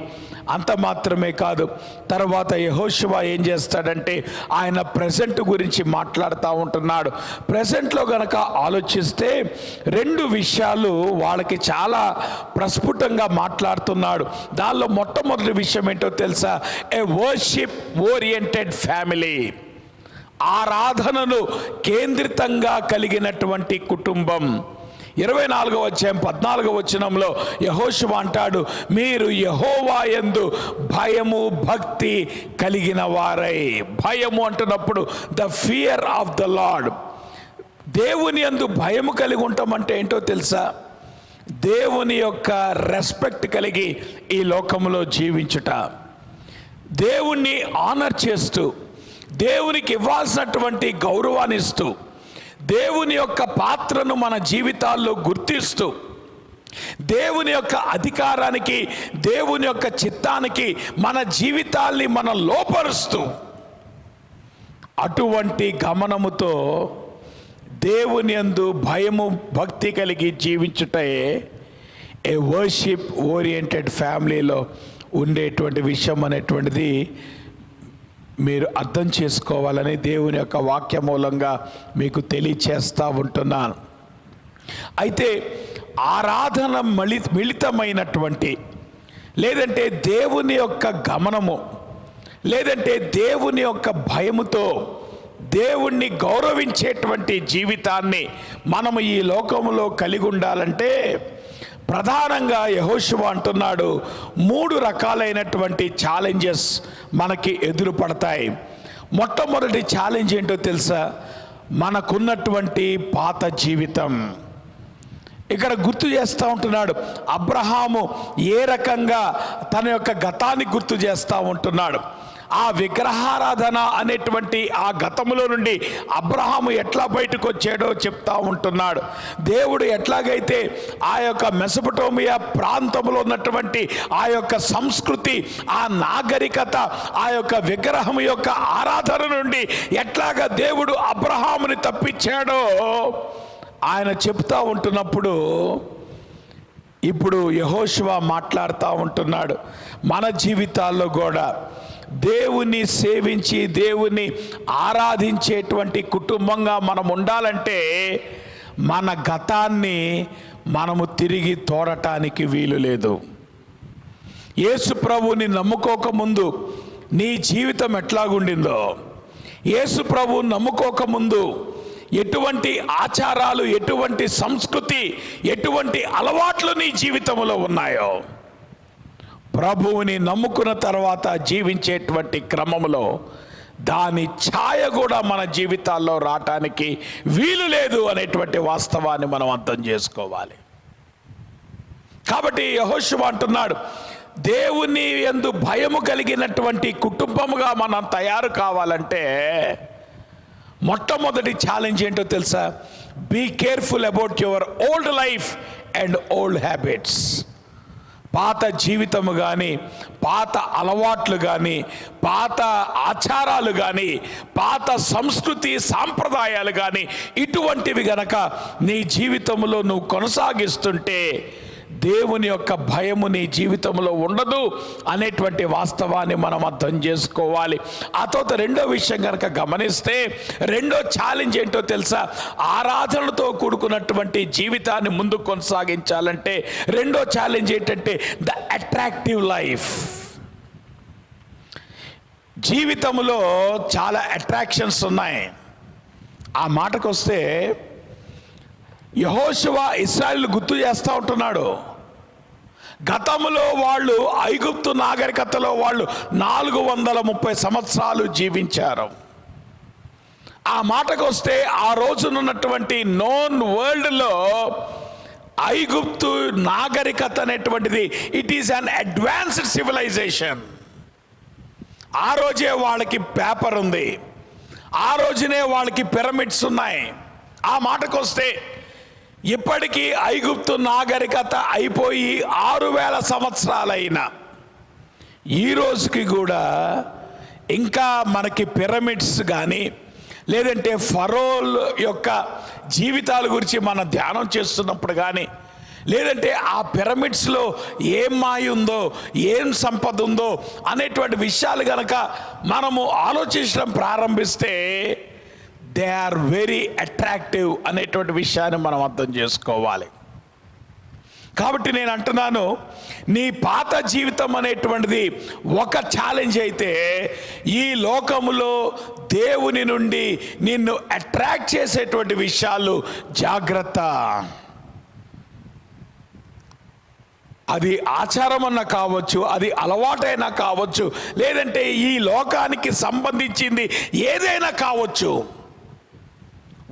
అంత మాత్రమే కాదు, తర్వాత యెహోషువ ఏం చేస్తాడంటే ఆయన ప్రెజెంట్ గురించి మాట్లాడుతూ ఉంటున్నాడు. ప్రెజెంట్లో గనక ఆలోచిస్తే రెండు విషయాలు వాళ్ళకి చాలా ప్రస్ఫుటంగా మాట్లాడుతున్నాడు. దానిలో మొట్టమొదటి విషయం ఏంటో తెలుసా? ఏ వర్షిప్ ఓరియంటెడ్ ఫ్యామిలీ, ఆరాధనను కేంద్రితంగా కలిగినటువంటి కుటుంబం. 24వ అధ్యాయం 14వ వచనంలో యెహోషువ అంటాడు, మీరు యెహోవా యందు భయము భక్తి కలిగిన వారై. భయము అంటున్నప్పుడు the fear of the Lord. దేవుని యందు భయము కలిగి ఉంటామంటే ఏంటో తెలుసా? దేవుని యొక్క రెస్పెక్ట్ కలిగి ఈ లోకంలో జీవించుట, దేవుణ్ణి ఆనర్ చేస్తూ, దేవునికి ఇవ్వాల్సినటువంటి గౌరవాన్ని ఇస్తూ, దేవుని యొక్క పాత్రను మన జీవితాల్లో గుర్తిస్తూ, దేవుని యొక్క అధికారానికి, దేవుని యొక్క చిత్తానికి మన జీవితాల్ని మనం లోపరుస్తూ, అటువంటి గమనముతో దేవుని యందు భయము భక్తి కలిగి జీవించుటే ఏ వర్షిప్ ఓరియంటెడ్ ఫ్యామిలీలో ఉండేటువంటి విషయం అనేటువంటిది మీరు అర్థం చేసుకోవాలని దేవుని యొక్క వాక్య మూలంగా మీకు తెలియచేస్తూ ఉంటున్నాను. అయితే ఆరాధన మిళితమైనటువంటి, లేదంటే దేవుని యొక్క గమనము, లేదంటే దేవుని యొక్క భయముతో దేవుణ్ణి గౌరవించేటువంటి జీవితాన్ని మనము ఈ లోకములో కలిగి ఉండాలంటే ప్రధానంగా యెహోషువ అంటున్నాడు 3 రకాలైనటువంటి ఛాలెంజెస్ మనకి ఎదురుపడతాయి. మొట్టమొదటి ఛాలెంజ్ ఏంటో తెలుసా? మనకున్నటువంటి పాత జీవితం. ఇక్కడ గుర్తు చేస్తూ ఉంటున్నాడు, అబ్రహాము ఏ రకంగా తన యొక్క గతాన్ని గుర్తు చేస్తూ ఉంటున్నాడు. ఆ విగ్రహారాధన అనేటువంటి ఆ గతములో నుండి అబ్రహాము ఎట్లా బయటకు వచ్చాడో చెప్తా ఉంటున్నాడు. దేవుడు ఎట్లాగైతే ఆ యొక్క మెసొపొటేమియా ప్రాంతంలో ఉన్నటువంటి ఆ యొక్క సంస్కృతి, ఆ నాగరికత, ఆ యొక్క విగ్రహం యొక్క ఆరాధన నుండి ఎట్లాగా దేవుడు అబ్రహాముని తప్పించాడో ఆయన చెప్తా ఉంటున్నప్పుడు ఇప్పుడు యెహోషువ మాట్లాడుతూ ఉంటున్నాడు, మన జీవితాల్లో కూడా దేవుని సేవించి దేవుని ఆరాధించేటువంటి కుటుంబంగా మనం ఉండాలంటే మన గతాన్ని మనము తిరిగి తోడటానికి వీలు లేదు. యేసు ప్రభువుని నమ్ముకోకముందు నీ జీవితం ఎట్లాగుండిందో, యేసు ప్రభువుని నమ్ముకోకముందు ఎటువంటి ఆచారాలు, ఎటువంటి సంస్కృతి, ఎటువంటి అలవాట్లు నీ జీవితంలో ఉన్నాయో, ప్రభువుని నమ్ముకున్న తర్వాత జీవించేటువంటి క్రమంలో దాని ఛాయ కూడా మన జీవితాల్లో రావటానికి వీలు లేదు అనేటువంటి వాస్తవాన్ని మనం అర్థం చేసుకోవాలి. కాబట్టి యెహోషువ అంటున్నాడు, దేవుని యందు భయము కలిగినటువంటి కుటుంబముగా మనం తయారు కావాలంటే మొట్టమొదటి ఛాలెంజ్ ఏంటో తెలుసా? Be careful about your old life and old habits. పాత జీవితము కానీ, పాత అలవాట్లు కానీ, పాత ఆచారాలు కానీ, పాత సంస్కృతి సాంప్రదాయాలు కానీ, ఇటువంటివి గనక నీ జీవితంలో నువ్వు కొనసాగిస్తుంటే దేవుని యొక్క భయము నీ జీవితంలో ఉండదు అనేటువంటి వాస్తవాన్ని మనం అర్థం చేసుకోవాలి. ఆ తర్వాత రెండో విషయం కనుక గమనిస్తే, రెండో ఛాలెంజ్ ఏంటో తెలుసా? ఆరాధనతో కూడుకున్నటువంటి జీవితాన్ని ముందుకు కొనసాగించాలంటే రెండో ఛాలెంజ్ ఏంటంటే ద అట్రాక్టివ్ లైఫ్. జీవితంలో చాలా అట్రాక్షన్స్ ఉన్నాయి. ఆ మాటకు వస్తే యెహోషువ ఇశ్రాయేలు గుర్తు చేస్తూ ఉంటున్నాడు. గతంలో వాళ్ళు ఐగుప్తు నాగరికతలో వాళ్ళు 430 సంవత్సరాలు జీవించారు. ఆ మాటకు వస్తే ఆ రోజునున్నటువంటి నోన్ వరల్డ్లో ఐగుప్తు నాగరికత అనేటువంటిది it is an advanced civilisation. ఆ రోజే వాళ్ళకి పేపర్ ఉంది, ఆ రోజునే వాళ్ళకి పిరమిడ్స్ ఉన్నాయి. ఆ మాటకు వస్తే ఇప్పటికీ ఐగుప్తు నాగరికత అయిపోయి 6000 సంవత్సరాలైనా ఈ రోజుకి కూడా ఇంకా మనకి పిరమిడ్స్ కానీ, లేదంటే ఫరోల్ యొక్క జీవితాల గురించి మనం ధ్యానం చేస్తున్నప్పుడు కానీ, లేదంటే ఆ పిరమిడ్స్లో ఏం మాయ ఉందో, ఏం సంపద ఉందో అనేటువంటి విషయాలు కనుక మనము ఆలోచించడం ప్రారంభిస్తే దే ఆర్ వెరీ అట్రాక్టివ్ అనేటువంటి విషయాన్ని మనం అర్థం చేసుకోవాలి. కాబట్టి నేను అంటున్నాను, నీ పాత జీవితం అనేటువంటిది ఒక ఛాలెంజ్ అయితే, ఈ లోకములో దేవుని నుండి నిన్ను అట్రాక్ట్ చేసేటువంటి విషయాలు జాగ్రత్త. అది ఆచారం అన్న కావచ్చు, అది అలవాటైనా కావచ్చు, లేదంటే ఈ లోకానికి సంబంధించింది ఏదైనా కావచ్చు.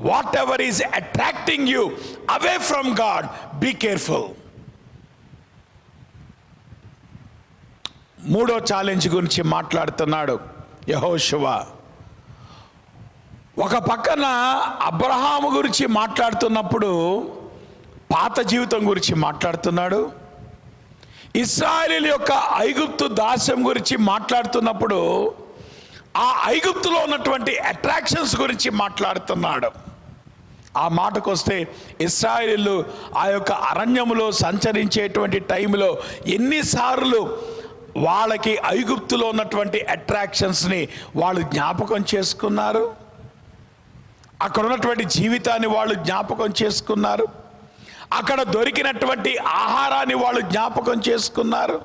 Whatever is attracting you away from God, be careful. మూడో ఛాలెంజ్ గురించి మాట్లాడుతున్నాడు యెహోషువ. ఒక పక్కన అబ్రహాము గురించి మాట్లాడుతున్నప్పుడు పాత జీవితం గురించి మాట్లాడుతున్నాడు. ఇశ్రాయేలు యొక్క ఐగుప్తు దాస్యం గురించి మాట్లాడుతున్నప్పుడు ఆ ఐగుప్తులో ఉన్నటువంటి అట్రాక్షన్స్ గురించి మాట్లాడుతున్నాడు. ఆ మాటకు వస్తే ఇశ్రాయేలు ఆ యొక్క అరణ్యములో సంచరించేటువంటి టైంలో ఎన్నిసార్లు వాళ్ళకి ఐగుప్తులో ఉన్నటువంటి అట్రాక్షన్స్ని వాళ్ళు జ్ఞాపకం చేసుకున్నారు, అక్కడ ఉన్నటువంటి జీవితాన్ని వాళ్ళు జ్ఞాపకం చేసుకున్నారు, అక్కడ దొరికినటువంటి ఆహారాన్ని వాళ్ళు జ్ఞాపకం చేసుకున్నారు.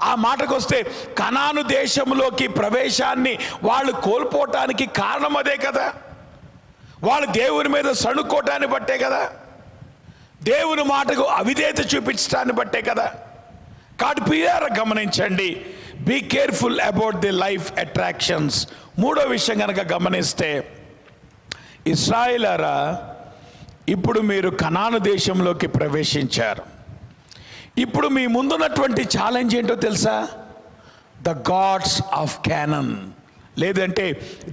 ఆ మాటకు వస్తే కనాను దేశంలోకి ప్రవేశాన్ని వాళ్ళు కోల్పోవటానికి కారణం అదే కదా. వాళ్ళు దేవుని మీద సణుక్కోవటాన్ని బట్టే కదా, దేవుని మాటకు అవిధేయత చూపించడాన్ని బట్టే కదా. కాబట్టి ప్రియులారా గమనించండి, be careful about the life attractions. మూడో విషయం కనుక గమనిస్తే, ఇశ్రాయేలారా ఇప్పుడు మీరు కనాను దేశంలోకి ప్రవేశించారు. ఇప్పుడు మీ ముందున్నటువంటి ఛాలెంజ్ ఏంటో తెలుసా? ద గాడ్స్ ఆఫ్ క్యానన్, లేదంటే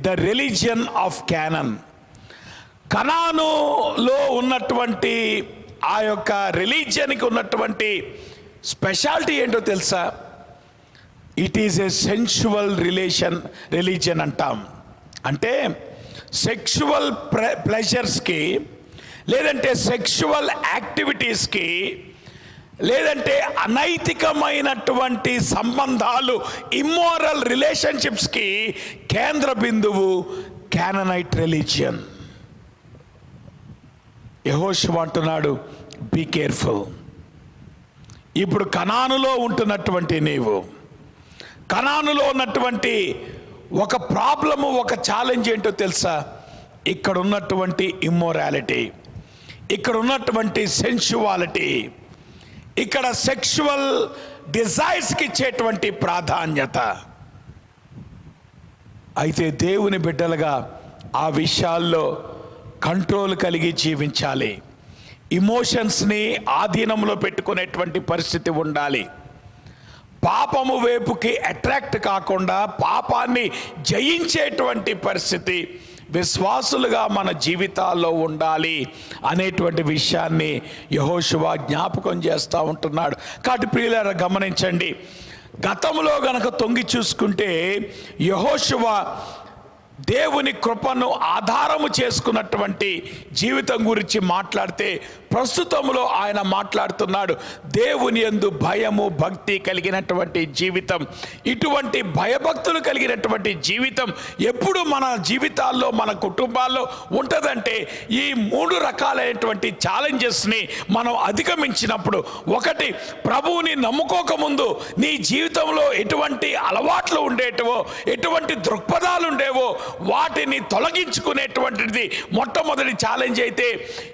ద రిలీజియన్ ఆఫ్ క్యానన్. కనానులో ఉన్నటువంటి ఆ యొక్క రిలీజియన్కి ఉన్నటువంటి స్పెషాలిటీ ఏంటో తెలుసా? It is a sensual religion అంటాం. అంటే సెక్షువల్ ప్లెజర్స్కి, లేదంటే సెక్షువల్ యాక్టివిటీస్కి, లేదంటే అనైతికమైనటువంటి సంబంధాలు, ఇమ్మోరల్ రిలేషన్షిప్స్కి కేంద్ర బిందువు క్యాననైట్ రిలీజియన్. యెహోషువ అంటున్నాడు, బీ కేర్ఫుల్. ఇప్పుడు కనానులో ఉంటున్నటువంటి నీవు, కనానులో ఉన్నటువంటి ఒక ప్రాబ్లము, ఒక ఛాలెంజ్ ఏంటో తెలుసా? ఇక్కడ ఉన్నటువంటి ఇమ్మోరాలిటీ, ఇక్కడ ఉన్నటువంటి సెన్షువాలిటీ, ఇక్కడ సెక్షువల్ డిజైర్స్కి ఇచ్చేటువంటి ప్రాధాన్యత. అయితే దేవుని బిడ్డలుగా ఆ విషయాల్లో కంట్రోల్ కలిగి జీవించాలి. ఇమోషన్స్ని ఆధీనంలో పెట్టుకునేటువంటి పరిస్థితి ఉండాలి. పాపము వైపుకి అట్రాక్ట్ కాకుండా పాపాన్ని జయించేటువంటి పరిస్థితి విశ్వాసులుగా మన జీవితాల్లో ఉండాలి అనేటువంటి విషయాన్ని యెహోషువ జ్ఞాపకం చేస్తూ ఉంటున్నాడు. కాబట్టి ప్రియులారా గమనించండి, గతంలో గనక తొంగి చూసుకుంటే యెహోషువ దేవుని కృపను ఆధారము చేసుకున్నటువంటి జీవితం గురించి మాట్లాడితే, ప్రస్తుతంలో ఆయన మాట్లాడుతున్నాడు దేవుని యందు భయము భక్తి కలిగినటువంటి జీవితం. ఇటువంటి భయభక్తులు కలిగినటువంటి జీవితం ఎప్పుడు మన జీవితాల్లో మన కుటుంబాల్లో ఉంటుందంటే, ఈ 3 రకాలైనటువంటి ఛాలెంజెస్ని మనం అధిగమించినప్పుడు. ఒకటి, ప్రభువుని నమ్ముకోకముందు నీ జీవితంలో ఎటువంటి అలవాట్లు ఉండేటివో, ఎటువంటి దృక్పథాలు ఉండేవో వాటిని తొలగించుకునేటువంటిది మొట్టమొదటి ఛాలెంజ్ అయితే,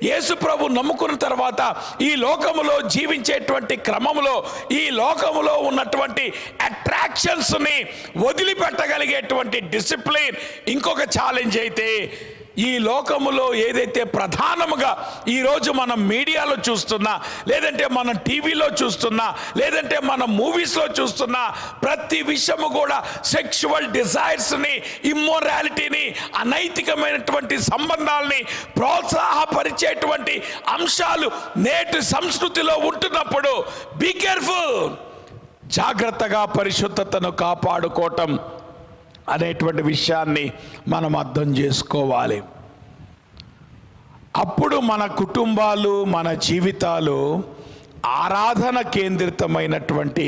యేసు ప్రభు నమ్ముకున్న తర్వాత ఈ లోకములో జీవించేటువంటి క్రమములో ఈ లోకములో ఉన్నటువంటి అట్రాక్షన్స్ ని వదిలిపెట్టగలిగేటువంటి డిసిప్లిన్ ఇంకొక ఛాలెంజ్ అయితే, ఈ లోకములో ఏదైతే ప్రధానముగా ఈరోజు మనం మీడియాలో చూస్తున్నా, లేదంటే మనం టీవీలో చూస్తున్నా, లేదంటే మన మూవీస్లో చూస్తున్నా ప్రతి విషయము కూడా సెక్షువల్ డిజైర్స్ని, ఇమ్మొరాలిటీని, అనైతికమైనటువంటి సంబంధాలని ప్రోత్సాహపరిచేటువంటి అంశాలు నేటి సంస్కృతిలో ఉంటున్నప్పుడు బీ కేర్ఫుల్, జాగ్రత్తగా పరిశుద్ధతను కాపాడుకోవటం అనేటువంటి విషయాన్ని మనం అర్థం చేసుకోవాలి. అప్పుడు మన కుటుంబాలు, మన జీవితాలు ఆరాధన కేంద్రితమైనటువంటి,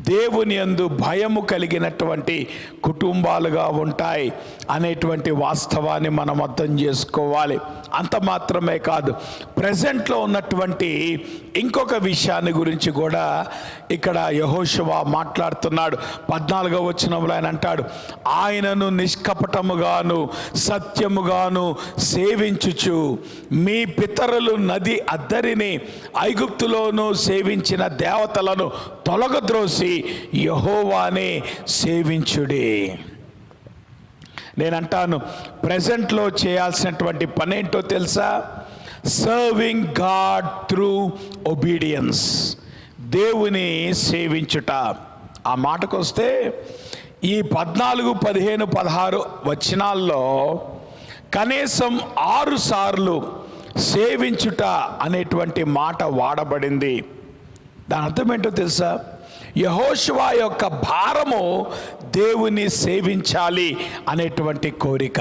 దేవుని యందు భయము కలిగినటువంటి కుటుంబాలుగా ఉంటాయి అనేటువంటి వాస్తవాన్ని మనం అర్థం చేసుకోవాలి. అంత మాత్రమే కాదు, ప్రజెంట్లో ఉన్నటువంటి ఇంకొక విషయాన్ని గురించి కూడా ఇక్కడ యెహోషువ మాట్లాడుతున్నాడు. 14వ వచనంలో ఆయన అంటాడు, ఆయనను నిష్కపటముగాను సత్యముగాను సేవించుచు మీ పితరులు నది అద్దరిని ఐగుప్తులోను సేవించిన దేవతలను తొలగద్రోసి యెహోవానే సేవించుడి. నేనంటాను, ప్రజెంట్లో చేయాల్సినటువంటి పని ఏంటో తెలుసా? సర్వింగ్ గాడ్ త్రూ ఒబీడియన్స్, దేవుని సేవించుట. ఆ మాటకు వస్తే ఈ 14, 15, 16 వచనాల్లో కనీసం 6 సార్లు సేవించుట అనేటువంటి మాట వాడబడింది. దాని అర్థం ఏంటో తెలుసా? యెహోషువ యొక్క భారము దేవుని సేవించాలి అనేటువంటి కోరిక.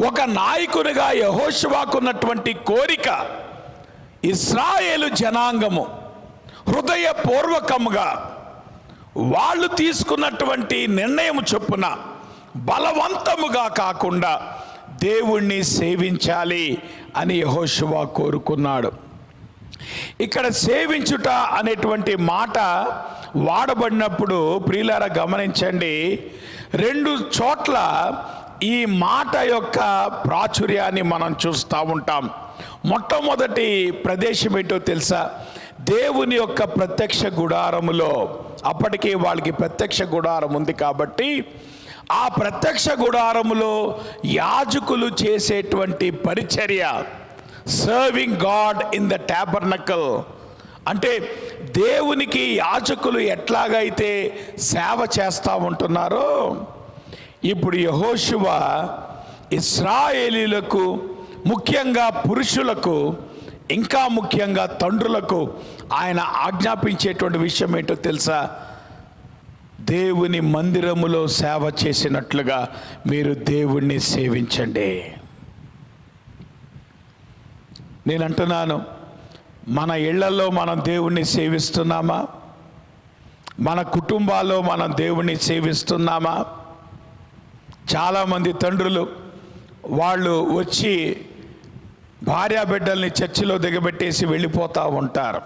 ఒక నాయకునిగా యెహోషువకు ఉన్నటువంటి కోరిక, ఇశ్రాయేలు జనాంగము హృదయపూర్వకముగా వాళ్ళు తీసుకున్నటువంటి నిర్ణయం చొప్పున బలవంతముగా కాకుండా దేవుణ్ణి సేవించాలి అని యెహోషువ కోరుకున్నాడు. ఇక్కడ సేవించుట అనేటువంటి మాట వాడబడినప్పుడు ప్రియులారా గమనించండి, 2 చోట్ల ఈ మాట యొక్క ప్రాచుర్యాన్ని మనం చూస్తూ ఉంటాం. మొట్టమొదటి ప్రదేశం ఏంటో తెలుసా? దేవుని యొక్క ప్రత్యక్ష గుడారములో. అప్పటికే వాళ్ళకి ప్రత్యక్ష గుడారం ఉంది కాబట్టి ఆ ప్రత్యక్ష గుడారములో యాజకులు చేసేటువంటి పరిచర్య, serving God in the tabernacle, అంటే దేవునికి యాజకులు ఎట్లాగైతే సేవ చేస్తూ ఉంటున్నారో, ఇప్పుడు యెహోషువ ఇశ్రాయేలీయులకు, ముఖ్యంగా పురుషులకు, ఇంకా ముఖ్యంగా తండ్రులకు ఆయన ఆజ్ఞాపించేటువంటి విషయం ఏంటో తెలుసా? దేవుని మందిరములో సేవ చేసినట్లుగా మీరు దేవుణ్ణి సేవించండి. నేను అంటున్నాను, మన ఇళ్లలో మనం దేవుణ్ణి సేవిస్తున్నామా? మన కుటుంబాల్లో మనం దేవుణ్ణి సేవిస్తున్నామా? చాలామంది తండ్రులు వాళ్ళు వచ్చి భార్యాబిడ్డల్ని చర్చిలో దిగబెట్టేసి వెళ్ళిపోతూ ఉంటారు.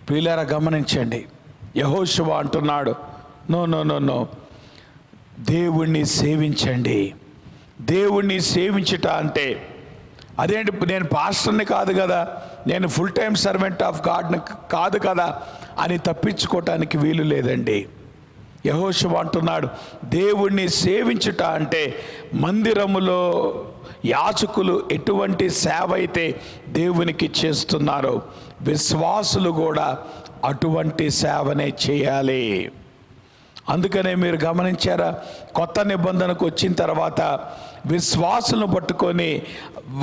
ప్రియులారా గమనించండి, యెహోషువ అంటున్నాడు, నో నో నో నో, దేవుణ్ణి సేవించండి. దేవుణ్ణి సేవించుట అంటే అదేంటి, నేను పాస్టర్ని కాదు కదా, నేను ఫుల్ టైం సర్వెంట్ ఆఫ్ గాడ్ని కాదు కదా అని తప్పించుకోవటానికి వీలు లేదండి. యెహోషువ అంటున్నాడు, దేవుణ్ణి సేవించుట అంటే మందిరములో యాజకులు ఎటువంటి సేవ అయితే దేవునికి చేస్తున్నారో విశ్వాసులు కూడా అటువంటి సేవనే చేయాలి. అందుకనే మీరు గమనించారా, కొత్త నిబంధనకు వచ్చిన తర్వాత విశ్వాసులను పట్టుకొని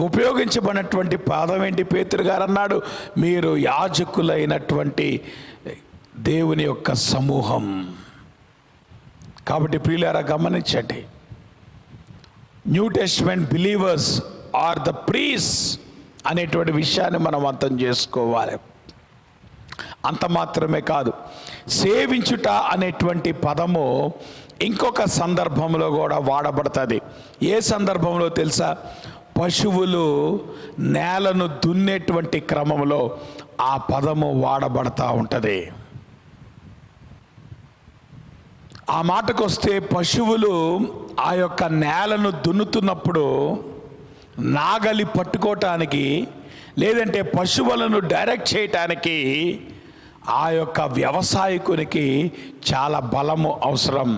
ఉపయోగించబడినటువంటి పదం ఏంటి? పేతురు గారు అన్నాడు, మీరు యాజకులైనటువంటి దేవుని యొక్క సమూహం. కాబట్టి ప్రియులారా గమనించండి, New Testament believers are the priests అనేటువంటి విషయాన్ని మనం అర్థం చేసుకోవాలి. అంత మాత్రమే కాదు, సేవించుట అనేటువంటి పదము ఇంకొక సందర్భంలో కూడా వాడబడుతుంది. ఏ సందర్భంలో తెలుసా? పశువులు నేలను దున్నేటువంటి క్రమంలో ఆ పదము వాడబడతా ఉంటుంది. ఆ మాటకు వస్తే, పశువులు ఆ యొక్క నేలను దున్నుతున్నప్పుడు నాగలి పట్టుకోవటానికి, లేదంటే పశువులను డైరెక్ట్ చేయటానికి ఆ యొక్క వ్యవసాయకునికి చాలా బలము అవసరం,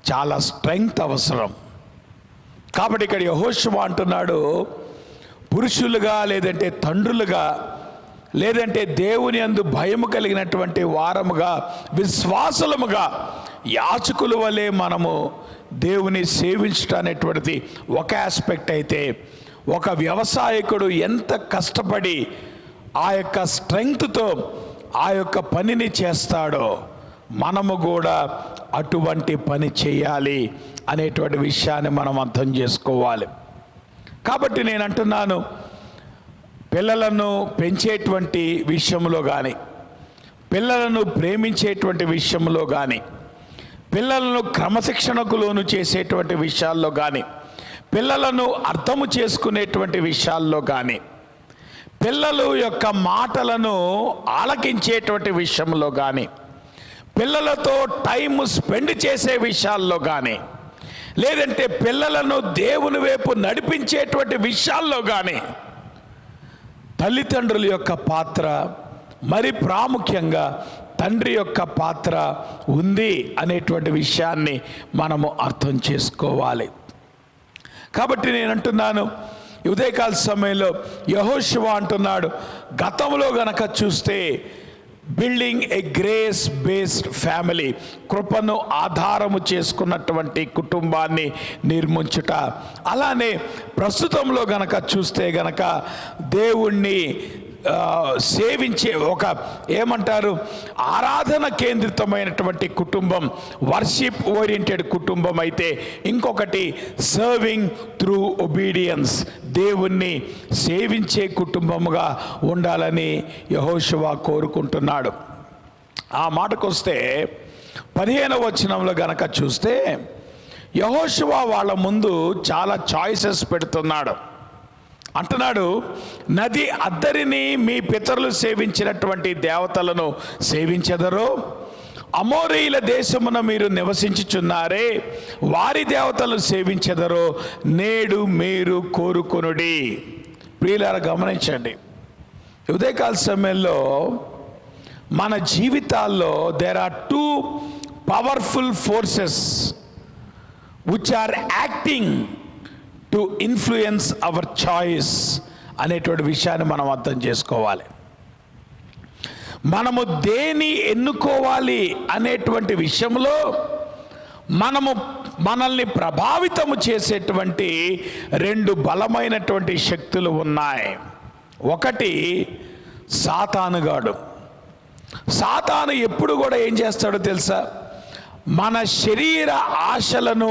చాలా స్ట్రెంగ్త్ అవసరం. కాబట్టి ఇక్కడ యెహోషువ అంటున్నాడు, పురుషులుగా, లేదంటే తండ్రులుగా, లేదంటే దేవుని యందు భయము కలిగినటువంటి వారముగా, విశ్వాసులముగా, యాచకుల వలె మనము దేవుని సేవించడం అనేటువంటిది ఒక ఆస్పెక్ట్ అయితే, ఒక వ్యవసాయకుడు ఎంత కష్టపడి ఆ యొక్క స్ట్రెంగ్త్తో ఆ యొక్క పనిని చేస్తాడో, మనము కూడా అటువంటి పని చేయాలి అనేటువంటి విషయాన్ని మనం అర్థం చేసుకోవాలి. కాబట్టి నేను అంటున్నాను, పిల్లలను పెంచేటువంటి విషయంలో కానీ, పిల్లలను ప్రేమించేటువంటి విషయంలో కానీ, పిల్లలను క్రమశిక్షణకు లోను చేసేటువంటి విషయాల్లో కానీ, పిల్లలను అర్థము చేసుకునేటువంటి విషయాల్లో కానీ, పిల్లల యొక్క మాటలను ఆలకించేటువంటి విషయంలో కానీ, పిల్లలతో టైం స్పెండ్ చేసే విషయాల్లో కానీ, లేదంటే పిల్లలను దేవుని వైపు నడిపించేటువంటి విషయాల్లో కానీ తల్లిదండ్రుల యొక్క పాత్ర, మరి ప్రాముఖ్యంగా తండ్రి యొక్క పాత్ర ఉంది అనేటువంటి విషయాన్ని మనము అర్థం చేసుకోవాలి. కాబట్టి నేను అంటున్నాను, ఉదయకాల సమయంలో యెహోషువ అంటున్నాడు, గతంలో గనక చూస్తే బిల్డింగ్ ఏ గ్రేస్ బేస్డ్ ఫ్యామిలీ, కృపను ఆధారము చేసుకున్నటువంటి కుటుంబాన్ని నిర్మించుట. అలానే ప్రస్తుతంలో గనక చూస్తే గనక దేవుణ్ణి సేవించే ఒక ఏమంటారు, ఆరాధన కేంద్రితమైనటువంటి కుటుంబం, వర్షిప్ ఓరియంటెడ్ కుటుంబం అయితే, ఇంకొకటి సర్వింగ్ త్రూ ఒబీడియన్స్, దేవుణ్ణి సేవించే కుటుంబముగా ఉండాలని యెహోషువ కోరుకుంటున్నాడు. ఆ మాటకొస్తే 15వ వచనంలో గనక చూస్తే, యెహోషువ వాళ్ళ ముందు చాలా చాయిసెస్ పెడుతున్నాడు. అంటున్నాడు, నది అద్దరిని మీ పితరులు సేవించినటువంటి దేవతలను సేవించెదరో, అమోరీయుల దేశమున మీరు నివసించుచున్నారే, వారి దేవతలు సేవించెదరో నేడు మీరు కోరుకొనుడి. ప్రియులారా గమనించండి, ఉదయకాల సమయంలో మన జీవితాల్లో there are 2 powerful forces which are acting to influence our choice అనేటువంటి విషయాన్ని మనం అర్థం చేసుకోవాలి. మనము దేని ఎన్నుకోవాలి అనేటువంటి విషయంలో మనల్ని ప్రభావితము చేసేటువంటి 2 బలమైనటువంటి శక్తులు ఉన్నాయి. ఒకటి సాతానుగాడు. సాతాను ఎప్పుడు కూడా ఏం చేస్తాడో తెలుసా? మన శరీర ఆశలను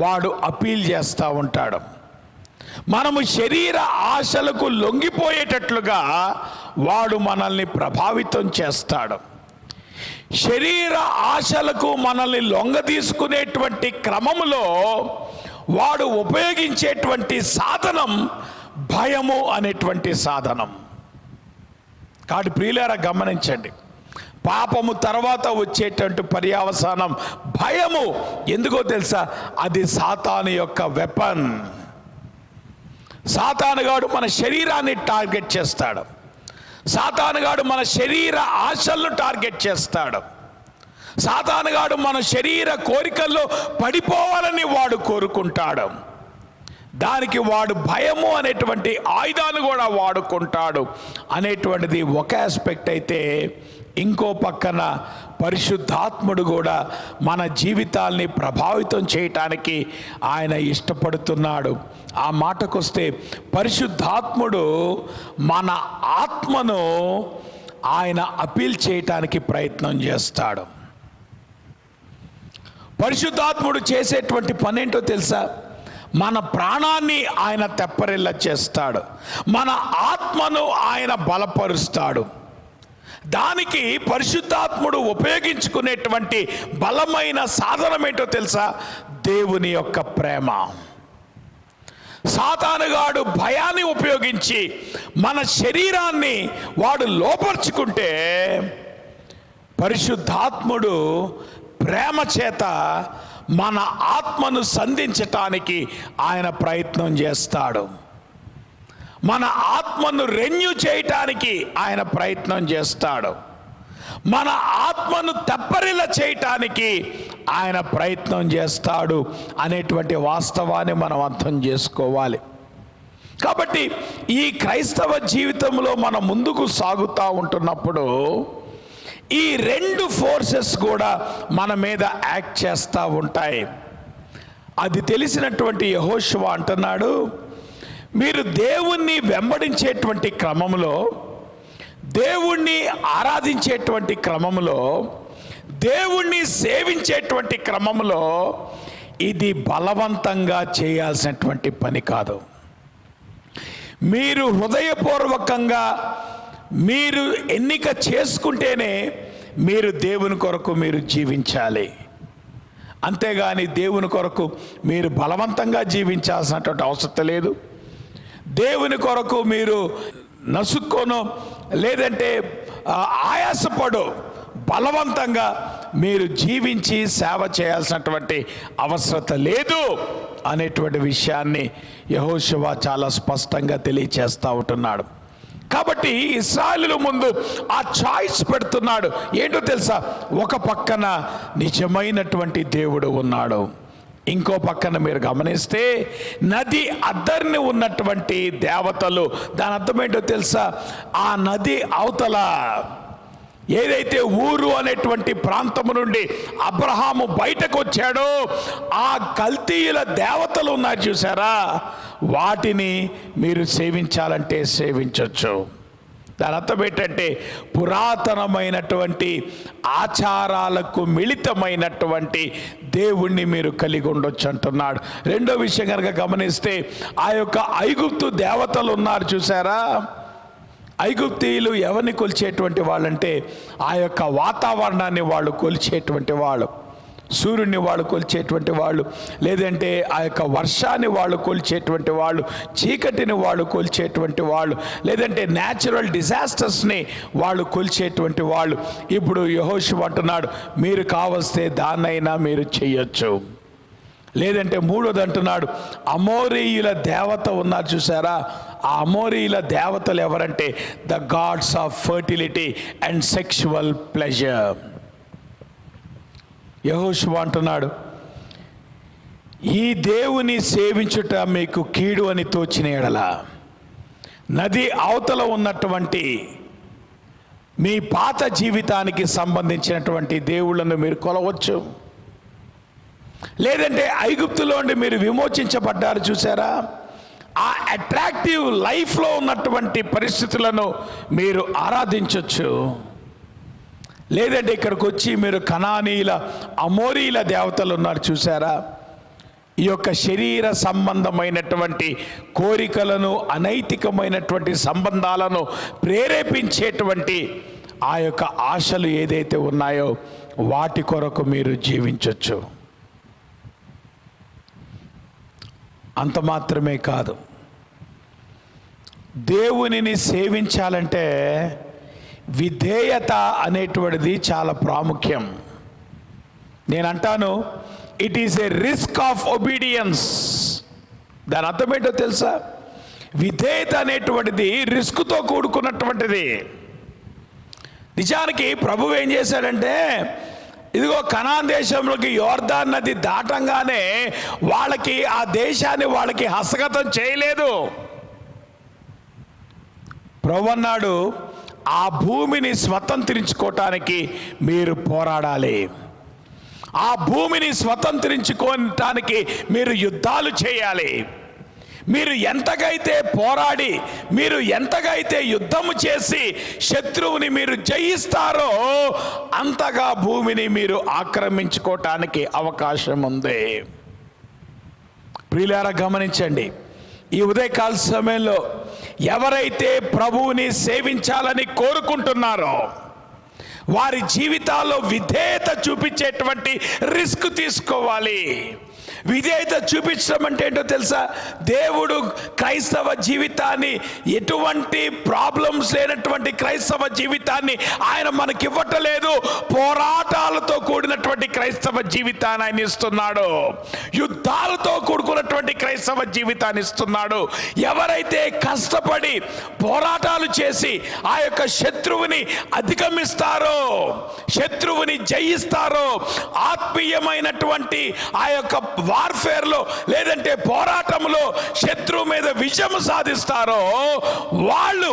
వాడు అపీల్ చేస్తూ ఉంటాడు. మనము శరీర ఆశలకు లొంగిపోయేటట్లుగా వాడు మనల్ని ప్రభావితం చేస్తాడు. శరీర ఆశలకు మనల్ని లొంగ తీసుకునేటువంటి క్రమములో వాడు ఉపయోగించేటువంటి సాధనం భయము అనేటువంటి సాధనం. కాబట్టి ప్రియులారా గమనించండి, పాపము తర్వాత వచ్చేటువంటి పర్యవసానం భయము. ఎందుకో తెలుసా? అది సాతాను యొక్క వెపన్. సాతానుగాడు మన శరీరాన్ని టార్గెట్ చేస్తాడు. సాతానుగాడు మన శరీర ఆశలను టార్గెట్ చేస్తాడు. సాతానుగాడు మన శరీర కోరికల్లో పడిపోవాలని వాడు కోరుకుంటాడు. దానికి వాడు భయము అనేటువంటి ఆయుధాన్ని కూడా వాడుకుంటాడు అనేటువంటిది ఒక ఆస్పెక్ట్ అయితే, ఇంకో పక్కన పరిశుద్ధాత్ముడు కూడా మన జీవితాల్ని ప్రభావితం చేయటానికి ఆయన ఇష్టపడుతున్నాడు. ఆ మాటకొస్తే పరిశుద్ధాత్ముడు మన ఆత్మను ఆయన అపీల్ చేయటానికి ప్రయత్నం చేస్తాడు. పరిశుద్ధాత్ముడు చేసేటువంటి పని ఏంటో తెలుసా? మన ప్రాణాన్ని ఆయన తెప్పరిల్ల చేస్తాడు, మన ఆత్మను ఆయన బలపరుస్తాడు. దానికి పరిశుద్ధాత్ముడు ఉపయోగించుకునేటువంటి బలమైన సాధనం ఏంటో తెలుసా? దేవుని యొక్క ప్రేమ. సాతానుగాడు భయాన్ని ఉపయోగించి మన శరీరాన్ని వాడు లోపరుచుకుంటే, పరిశుద్ధాత్ముడు ప్రేమ చేత మన ఆత్మను సంధించటానికి ఆయన ప్రయత్నం చేస్తాడు. మన ఆత్మను రెన్యూ చేయటానికి ఆయన ప్రయత్నం చేస్తాడు. మన ఆత్మను తెప్పరిల చేయటానికి ఆయన ప్రయత్నం చేస్తాడు అనేటువంటి వాస్తవాన్ని మనం అర్థం చేసుకోవాలి. కాబట్టి ఈ క్రైస్తవ జీవితంలో మనం ముందుకు సాగుతూ ఉంటున్నప్పుడు ఈ రెండు ఫోర్సెస్ కూడా మన మీద యాక్ట్ చేస్తూ ఉంటాయి. అది తెలిసినటువంటి యెహోషువ అంటున్నాడు, మీరు దేవుణ్ణి వెంబడించేటువంటి క్రమంలో, దేవుణ్ణి ఆరాధించేటువంటి క్రమంలో, దేవుణ్ణి సేవించేటువంటి క్రమంలో ఇది బలవంతంగా చేయాల్సినటువంటి పని కాదు. మీరు హృదయపూర్వకంగా మీరు ఎన్నిక చేసుకుంటేనే మీరు దేవుని కొరకు మీరు జీవించాలి. అంతేగాని దేవుని కొరకు మీరు బలవంతంగా జీవించాల్సినటువంటి అవసరం లేదు. దేవుని కొరకు మీరు నసుక్కోను, లేదంటే ఆయాసపడు బలవంతంగా మీరు జీవించి సేవ చేయాల్సినటువంటి అవసరం లేదు అనేటువంటి విషయాన్ని యెహోషువ చాలా స్పష్టంగా తెలియచేస్తూ ఉంటున్నాడు. కాబట్టి ఇశ్రాయేలు ముందు ఆ చాయిస్ పెడుతున్నాడు. ఏంటో తెలుసా? ఒక పక్కన నిజమైనటువంటి దేవుడు ఉన్నాడు, ఇంకో పక్కన మీరు గమనిస్తే నది అద్దరిని ఉన్నటువంటి దేవతలు. దాని అర్థం ఏంటో తెలుసా? ఆ నది అవతల ఏదైతే ఊరు అనేటువంటి ప్రాంతము నుండి అబ్రహాము బయటకు వచ్చాడో ఆ కల్తీయుల దేవతలు ఉన్నారు చూసారా, వాటిని మీరు సేవించాలంటే సేవించవచ్చు. దాని అర్థం ఏంటంటే పురాతనమైనటువంటి ఆచారాలకు మిళితమైనటువంటి దేవుణ్ణి మీరు కలిగి ఉండొచ్చు అంటున్నాడు. రెండో విషయం కనుక గమనిస్తే ఆ యొక్క ఐగుప్తు దేవతలు ఉన్నారు చూసారా, ఐగుప్తీయులు ఎవరిని కొలిచేటువంటి వాళ్ళంటే ఆ యొక్క వాతావరణాన్ని వాళ్ళు కొలిచేటువంటి వాళ్ళు. సూర్యుడిని వాళ్ళు కొలిచేటువంటి వాళ్ళు, లేదంటే ఆ యొక్క వర్షాన్ని వాళ్ళు కొలిచేటువంటి వాళ్ళు, చీకటిని వాళ్ళు కొలిచేటువంటి వాళ్ళు, లేదంటే న్యాచురల్ డిజాస్టర్స్ని వాళ్ళు కొలిచేటువంటి వాళ్ళు. ఇప్పుడు యెహోషువ అంటున్నాడు, మీరు కావస్తే దాన్నైనా మీరు చెయ్యొచ్చు. లేదంటే మూడోది అంటున్నాడు, అమోరీయుల దేవత ఉన్నారు చూసారా, ఆ అమోరీయుల దేవతలు ఎవరంటే the God's of fertility and sexual pleasure. యెహోషువ అంటున్నాడు, ఈ దేవుని సేవించుట మీకు కీడు అని తోచిన ఎడల నది అవతల ఉన్నటువంటి మీ పాత జీవితానికి సంబంధించినటువంటి దేవుళ్ళను మీరు కొలవచ్చు. లేదంటే ఐగుప్తులో నుండి మీరు విమోచించబడ్డారు చూసారా, ఆ అట్రాక్టివ్ లైఫ్లో ఉన్నటువంటి పరిస్థితులను మీరు ఆరాధించవచ్చు. లేదంటే ఇక్కడికి వచ్చి మీరు కనానీయుల అమోరీల దేవతలు ఉన్నారు చూసారా, ఈ యొక్క శరీర సంబంధమైనటువంటి కోరికలను, అనైతికమైనటువంటి సంబంధాలను ప్రేరేపించేటువంటి ఆ యొక్క ఆశలు ఏదైతే ఉన్నాయో వాటి కొరకు మీరు జీవించవచ్చు. అంత మాత్రమే కాదు, దేవునిని సేవించాలంటే విధేయత అనేటువంటిది చాలా ప్రాముఖ్యం. నేను అంటాను, it is a risk of obedience. దాని అర్థం ఏంటో తెలుసా? విధేయత అనేటువంటిది రిస్క్తో కూడుకున్నటువంటిది. నిజానికి ప్రభువు ఏం చేశాడంటే, ఇదిగో కనాన్ దేశంలోకి యోర్దాన్ నది దాటంగానే వాళ్ళకి ఆ దేశాన్ని వాళ్ళకి హస్తగతం చేయలేదు. ప్రభు అన్నాడు, ఆ భూమిని స్వతంత్రించుకోవటానికి మీరు పోరాడాలి. ఆ భూమిని స్వతంత్రించుకోవటానికి మీరు యుద్ధాలు చేయాలి. మీరు ఎంతగైతే పోరాడి, మీరు ఎంతగైతే యుద్ధము చేసి శత్రువుని మీరు జయిస్తారో అంతగా భూమిని మీరు ఆక్రమించుకోవటానికి అవకాశం ఉంది. ప్రియులారా గమనించండి, ఈ ఉదయకాల సమయంలో ఎవరైతే ప్రభువుని సేవించాలని కోరుకుంటున్నారో వారి జీవితాల్లో విధేయత చూపించేటువంటి రిస్క్ తీసుకోవాలి. విధేయత చూపించడం అంటే ఏంటో తెలుసా? దేవుడు క్రైస్తవ జీవితాన్ని, ఎటువంటి ప్రాబ్లమ్స్ లేనటువంటి క్రైస్తవ జీవితాన్ని ఆయన మనకి ఇవ్వటలేదు. పోరాటాలతో కూడినటువంటి క్రైస్తవ జీవితాన్ని ఆయన ఇస్తున్నాడు. యుద్ధాలతో కూడుకున్నటువంటి క్రైస్తవ జీవితాన్ని ఇస్తున్నాడు. ఎవరైతే కష్టపడి పోరాటాలు చేసి ఆ యొక్క శత్రువుని అధిగమిస్తారో, శత్రువుని జయిస్తారో, ఆత్మీయమైనటువంటి ఆ యొక్క వార్ఫేర్లో లేదంటే పోరాటంలో శత్రువు మీద విజయం సాధిస్తారో వాళ్ళు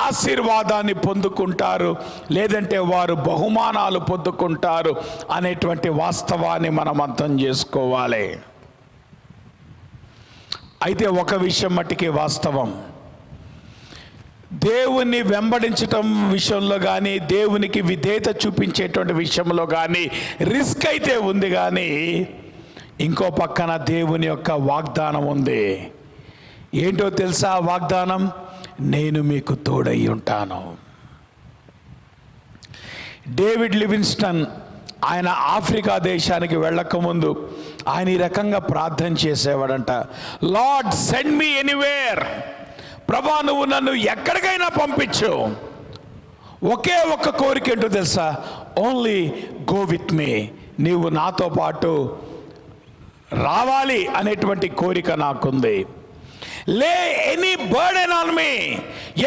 ఆశీర్వాదాన్ని పొందుకుంటారు, లేదంటే వారు బహుమానాలు పొందుకుంటారు అనేటువంటి వాస్తవాన్ని మనం అర్థం చేసుకోవాలి. అయితే ఒక విషయం మట్టుకి వాస్తవం, దేవుణ్ణి వెంబడించటం విషయంలో కానీ, దేవునికి విధేయత చూపించేటువంటి విషయంలో కానీ రిస్క్ అయితే ఉంది, కానీ ఇంకో పక్కన దేవుని యొక్క వాగ్దానం ఉంది. ఏంటో తెలుసా వాగ్దానం? నేను మీకు తోడై ఉంటాను. డేవిడ్ లివింగ్స్టన్ ఆయన ఆఫ్రికా దేశానికి వెళ్ళకముందు ఆయన ఈ రకంగా ప్రార్థన చేసేవాడంట. లార్డ్ సెండ్ మీ ఎనీవేర్, ప్రభా నువ్వు నన్ను ఎక్కడికైనా పంపించు, ఒకే ఒక్క కోరిక ఏంటో తెలుసా? ఓన్లీ గో విత్ మీ, నీవు నాతో పాటు రావాలి అనేటువంటి కోరిక నాకుంది. లే ఎనీ బర్డెన్ ఆన్ మీ,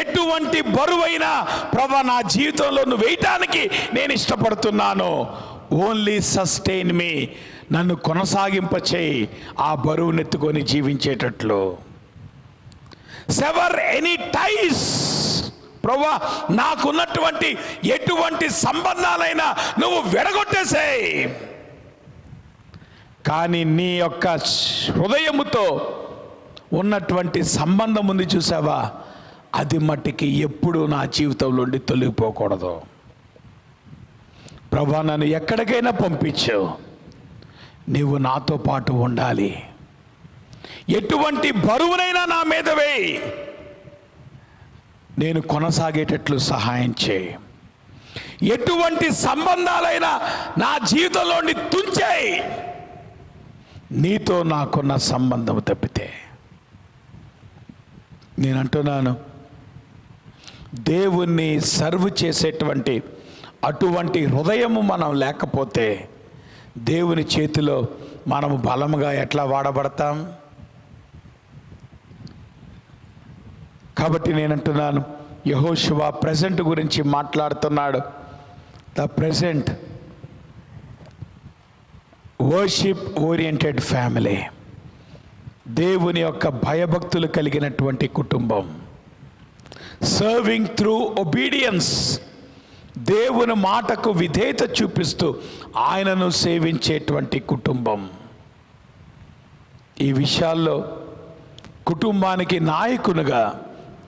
ఎటువంటి బరువైనా ప్రభా నా జీవితంలో నువ్వు వేయటానికి నేను ఇష్టపడుతున్నాను. ఓన్లీ సస్టైన్ మీ, నన్ను కొనసాగింపచేయి ఆ బరువునెత్తుకొని జీవించేటట్లు. సెవర్ ఎనీ టైస్, ప్రభా నాకున్నటువంటి ఎటువంటి సంబంధాలైనా నువ్వు విడగొట్టేసేయ్, కానీ నీ యొక్క హృదయముతో ఉన్నటువంటి సంబంధం ఉంది చూసావా, అది మట్టికి ఎప్పుడు నా జీవితంలో నుండి తొలగిపోకూడదు. ప్రభా నన్ను ఎక్కడికైనా పంపించు, నీవు నాతో పాటు ఉండాలి. ఎటువంటి బరువునైనా నా మీద వేయి, నేను కొనసాగేటట్లు సహాయం చేయి. ఎటువంటి సంబంధాలైనా నా జీవితంలో నుండి తుంచేయి, నీతో నాకున్న సంబంధం తప్పితే. నేను అంటున్నాను, దేవుణ్ణి సర్వ్ చేసేటువంటి అటువంటి హృదయము మనం లేకపోతే దేవుని చేతిలో మనము బలముగా ఎట్లా వాడబడతాం? కాబట్టి నేను అంటున్నాను, యెహోషువ ప్రెజెంట్ గురించి మాట్లాడుతున్నాడు. The present worship oriented family, దేవుని యొక్క భయభక్తులు కలిగినటువంటి కుటుంబం. సర్వింగ్ త్రూ ఒబీడియన్స్, దేవుని మాటకు విధేయత చూపిస్తూ ఆయనను సేవించేటువంటి కుటుంబం. ఈ విషయాల్లో కుటుంబానికి నాయకునిగా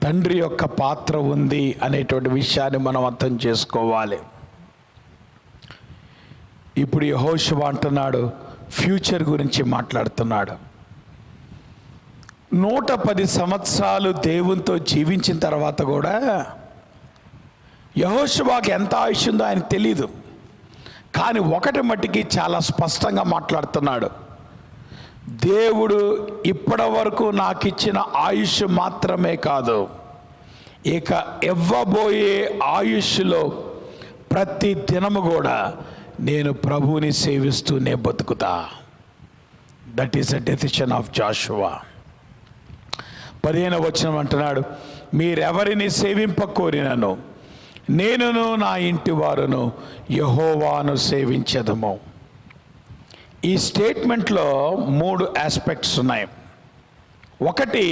తండ్రి యొక్క పాత్ర ఉంది అనేటువంటి విషయాన్ని మనం అర్థం చేసుకోవాలి. ఇప్పుడు యెహోషువ అంటున్నాడు, ఫ్యూచర్ గురించి మాట్లాడుతున్నాడు. 110 సంవత్సరాలు దేవునితో జీవించిన తర్వాత కూడా యెహోషువకి ఎంత ఆయుష్ ఉందో ఆయన తెలీదు. కానీ ఒకటి మట్టికి చాలా స్పష్టంగా మాట్లాడుతున్నాడు, దేవుడు ఇప్పటి వరకు నాకు ఇచ్చిన ఆయుష్ మాత్రమే కాదు, ఇక ఇవ్వబోయే ఆయుష్లో ప్రతి దినము కూడా నేను ప్రభువుని సేవిస్తూనే బతుకుతా. That is a decision of Joshua. 15వ వచనం అంటున్నాడు, మీరెవరిని సేవింపకోరినను నేనును నా ఇంటి వారును యెహోవాను సేవించెదము. ఈ స్టేట్మెంట్లో 3 ఆస్పెక్ట్స్ ఉన్నాయి. ఒకటి,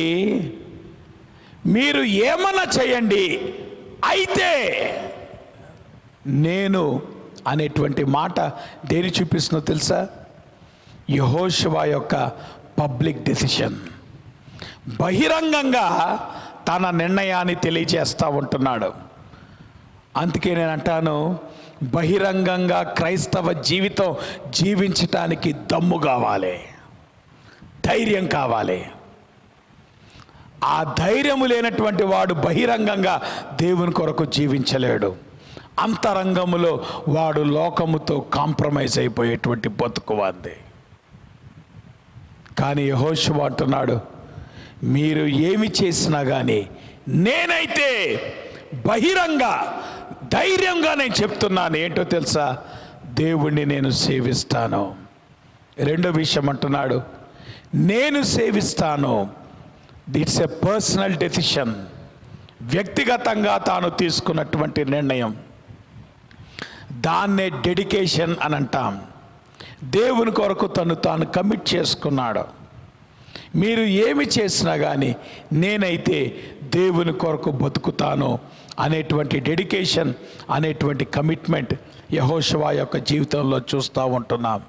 మీరు ఏమన్నా చేయండి అయితే నేను అనేటువంటి మాట దేని చూపిస్తుందో తెలుసా? యెహోషువ యొక్క పబ్లిక్ డెసిషన్. బహిరంగంగా తన నిర్ణయాన్ని తెలియజేస్తూ ఉంటున్నాడు. అందుకే నేను అంటాను, బహిరంగంగా క్రైస్తవ జీవితం జీవించటానికి దమ్ము కావాలి, ధైర్యం కావాలి. ఆ ధైర్యము లేనటువంటి వాడు బహిరంగంగా దేవుని కొరకు జీవించలేడు. అంతరంగములో వాడు లోకముతో కాంప్రమైజ్ అయిపోయేటువంటి బతుకు వాంది. కానీ యెహోషువ అంటున్నాడు, మీరు ఏమి చేసినా కానీ నేనైతే బహిరంగ ధైర్యంగా నేను చెప్తున్నాను. ఏంటో తెలుసా? దేవుణ్ణి నేను సేవిస్తాను. రెండో విషయం అంటున్నాడు, నేను సేవిస్తాను. It's a personal decision. వ్యక్తిగతంగా తాను తీసుకున్నటువంటి నిర్ణయం. దాన్నే డెడికేషన్ అని అంటాం. దేవుని కొరకు తాను కమిట్ చేసుకున్నాడు. మీరు ఏమి చేసినా కానీ నేనైతే దేవుని కొరకు బతుకుతాను అనేటువంటి డెడికేషన్, అనేటువంటి కమిట్మెంట్ యెహోషువ యొక్క జీవితంలో చూస్తూ ఉంటున్నాం.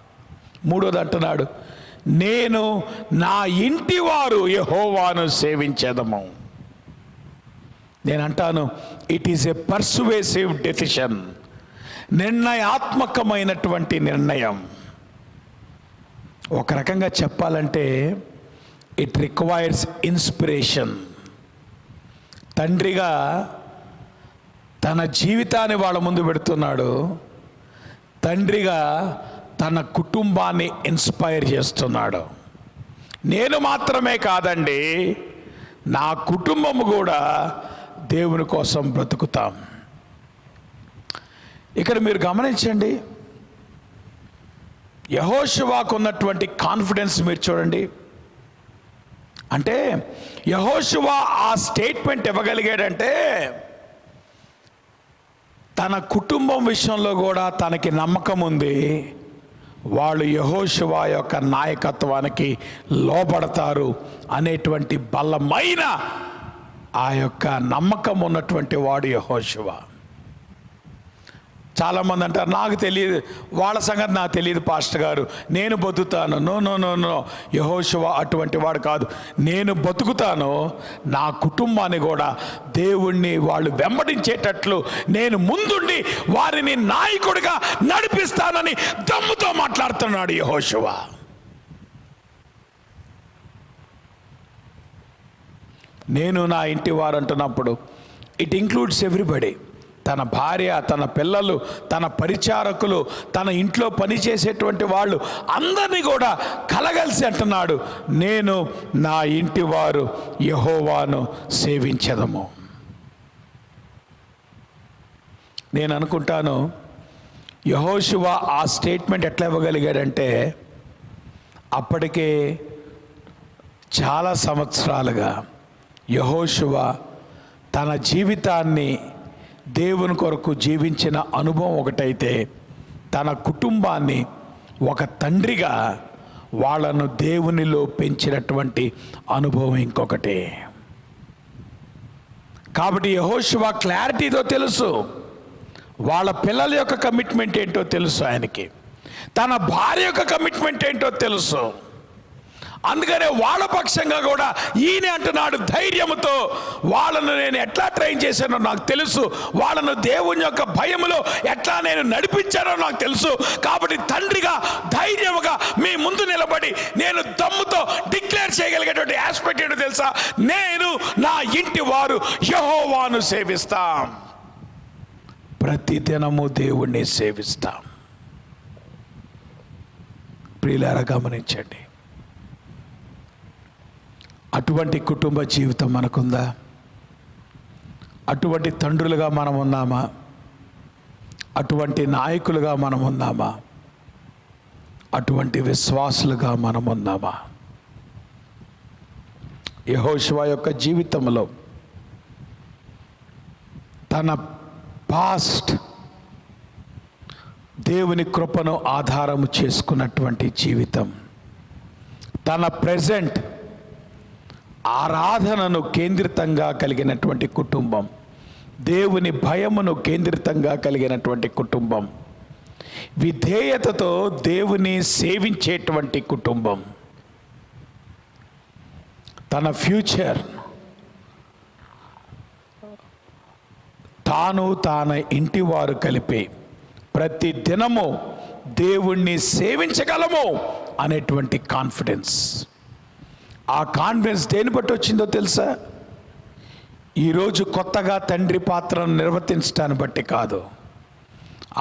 మూడోది అంటున్నాడు, నేను నా ఇంటి వారు యెహోవాను సేవించేదము. నేనంటాను, it is a persuasive decision. నిర్ణయాత్మకమైనటువంటి నిర్ణయం. ఒక రకంగా చెప్పాలంటే ఇట్ రిక్వైర్స్ ఇన్స్పిరేషన్. తండ్రిగా తన జీవితాన్ని వాళ్ళ ముందు పెడుతున్నాడు. తండ్రిగా తన కుటుంబాన్ని ఇన్స్పైర్ చేస్తున్నాడు. నేను మాత్రమే కాదండి, నా కుటుంబము కూడా దేవుని కోసం బ్రతుకుతాం. ఇక్కడ మీరు గమనించండి, యెహోషువకు ఉన్నటువంటి కాన్ఫిడెన్స్ మీరు చూడండి. అంటే యెహోషువ ఆ స్టేట్మెంట్ ఇవ్వగలిగాడంటే తన కుటుంబం విషయంలో కూడా తనకి నమ్మకం ఉంది. వాళ్ళు యెహోషువ యొక్క నాయకత్వానికి లోబడతారు అనేటువంటి బలమైన ఆ యొక్క నమ్మకం ఉన్నటువంటి వాడు యెహోషువ. చాలామంది అంటారు, నాకు తెలియదు, వాళ్ళ సంగతి నాకు తెలియదు పాస్టర్ గారు, నేను బతుకుతాను. నో నో నో నో, యెహోషువ అటువంటి వాడు కాదు. నేను బతుకుతాను, నా కుటుంబాన్ని కూడా దేవుణ్ణి వాళ్ళు వెంబడించేటట్లు నేను ముందుండి వారిని నాయకుడిగా నడిపిస్తానని దమ్ముతో మాట్లాడుతున్నాడు యెహోషువ. నేను నా ఇంటి వారు అంటున్నప్పుడు ఇట్ ఇంక్లూడ్స్ ఎవ్రీబడి. తన భార్య, తన పిల్లలు, తన పరిచారకులు, తన ఇంట్లో పనిచేసేటువంటి వాళ్ళు అందరినీ కూడా కలగలిసి అంటున్నాడు, నేను నా ఇంటి వారు యెహోవాను సేవించెదము. నేను అనుకుంటాను, యెహోషువ ఆ స్టేట్మెంట్ ఎట్లా ఇవ్వగలిగాడంటే అప్పటికే చాలా సంవత్సరాలుగా యెహోషువ తన జీవితాన్ని దేవుని కొరకు జీవించిన అనుభవం ఒకటైతే, తన కుటుంబాన్ని ఒక తండ్రిగా వాళ్ళను దేవునిలో పెంచినటువంటి అనుభవం ఇంకొకటి. కాబట్టి యెహోషువ క్లారిటీతో తెలుసు, వాళ్ళ పిల్లల యొక్క కమిట్మెంట్ ఏంటో తెలుసు ఆయనకి, తన భార్య యొక్క కమిట్మెంట్ ఏంటో తెలుసు. అందుకనే వాళ్ళ పక్షంగా కూడా ఈయన అంటున్నాడు ధైర్యంతో, వాళ్ళను నేను ఎట్లా ట్రైన్ చేశానో నాకు తెలుసు, వాళ్ళను దేవుని యొక్క భయములో ఎట్లా నేను నడిపించానో నాకు తెలుసు. కాబట్టి తండ్రిగా ధైర్యముగా మీ ముందు నిలబడి నేను దమ్ముతో డిక్లేర్ చేయగలిగేటువంటి ఆస్పెక్ట్ ఏంటో తెలుసా? నేను నా ఇంటి వారు యెహోవాను సేవిస్తాం. ప్రతిదినము దేవుణ్ణి సేవిస్తాం. ప్రియులారా గమనించండి, అటువంటి కుటుంబ జీవితం మనకుందా? అటువంటి తండ్రులుగా మనం ఉన్నామా? అటువంటి నాయకులుగా మనం ఉన్నామా? అటువంటి విశ్వాసులుగా మనం ఉన్నామా? యెహోషువ యొక్క జీవితంలో తన పాస్ట్ దేవుని కృపను ఆధారము చేసుకున్నటువంటి జీవితం, తన ప్రెజెంట్ ఆరాధనను కేంద్రితంగా కలిగినటువంటి కుటుంబం, దేవుని భయమును కేంద్రితంగా కలిగినటువంటి కుటుంబం, విధేయతతో దేవుని సేవించేటువంటి కుటుంబం, తన ఫ్యూచర్ తన ఇంటి వారు కలిపి ప్రతి దినము దేవుణ్ణి సేవించగలము అనేటువంటి కాన్ఫిడెన్స్. ఆ కాన్ఫిడెన్స్ దేని బట్టి వచ్చిందో తెలుసా? ఈరోజు కొత్తగా తండ్రి పాత్రను నిర్వర్తించడాన్ని బట్టి కాదు.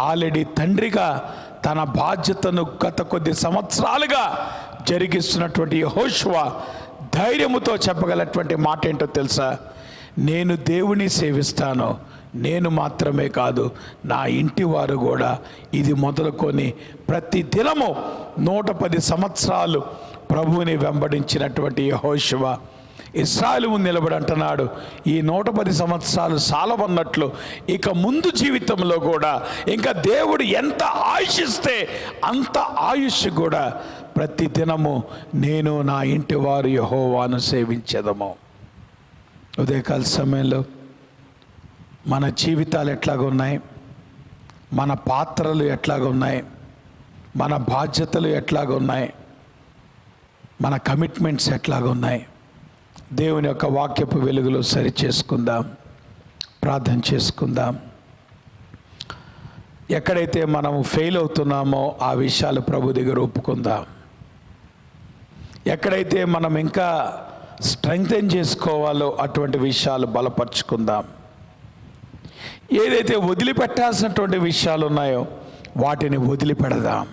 ఆల్రెడీ తండ్రిగా తన బాధ్యతను గత కొద్ది సంవత్సరాలుగా జరిగిస్తున్నటువంటి యెహోషువ ధైర్యముతో చెప్పగలటువంటి మాట ఏంటో తెలుసా? నేను దేవుని సేవిస్తాను, నేను మాత్రమే కాదు నా ఇంటి వారు కూడా. ఇది మొదలుకొని ప్రతి దినము 110 సంవత్సరాలు ప్రభువుని వెంబడించినటువంటి యెహోషువ ఇశ్రాయేలు ముందు నిలబడి అంటున్నాడు, ఈ 110 సంవత్సరాలు చాలవన్నట్లు ఇక ముందు జీవితంలో కూడా ఇంకా దేవుడు ఎంత ఆయుషిస్తే అంత ఆయుష్ కూడా ప్రతి దినము నేను నా ఇంటి వారు యెహోవాను సేవించెదము. ఉదయకాల సమయంలో మన జీవితాలు ఎట్లాగున్నాయి, మన పాత్రలు ఎట్లాగున్నాయి, మన బాధ్యతలు ఎట్లాగున్నాయి, మన కమిట్మెంట్స్ ఎట్లాగున్నాయి? దేవుని యొక్క వాక్యపు వెలుగులో సరి చేసుకుందాం, ప్రార్థన చేసుకుందాం. ఎక్కడైతే మనము ఫెయిల్ అవుతున్నామో ఆ విషయాలు ప్రభు దగ్గర ఒప్పుకుందాం. ఎక్కడైతే మనం ఇంకా స్ట్రెంగ్తెన్ చేసుకోవాలో అటువంటి విషయాలు బలపరుచుకుందాం. ఏదైతే వదిలిపెట్టాల్సినటువంటి విషయాలు ఉన్నాయో వాటిని వదిలిపెడదాం.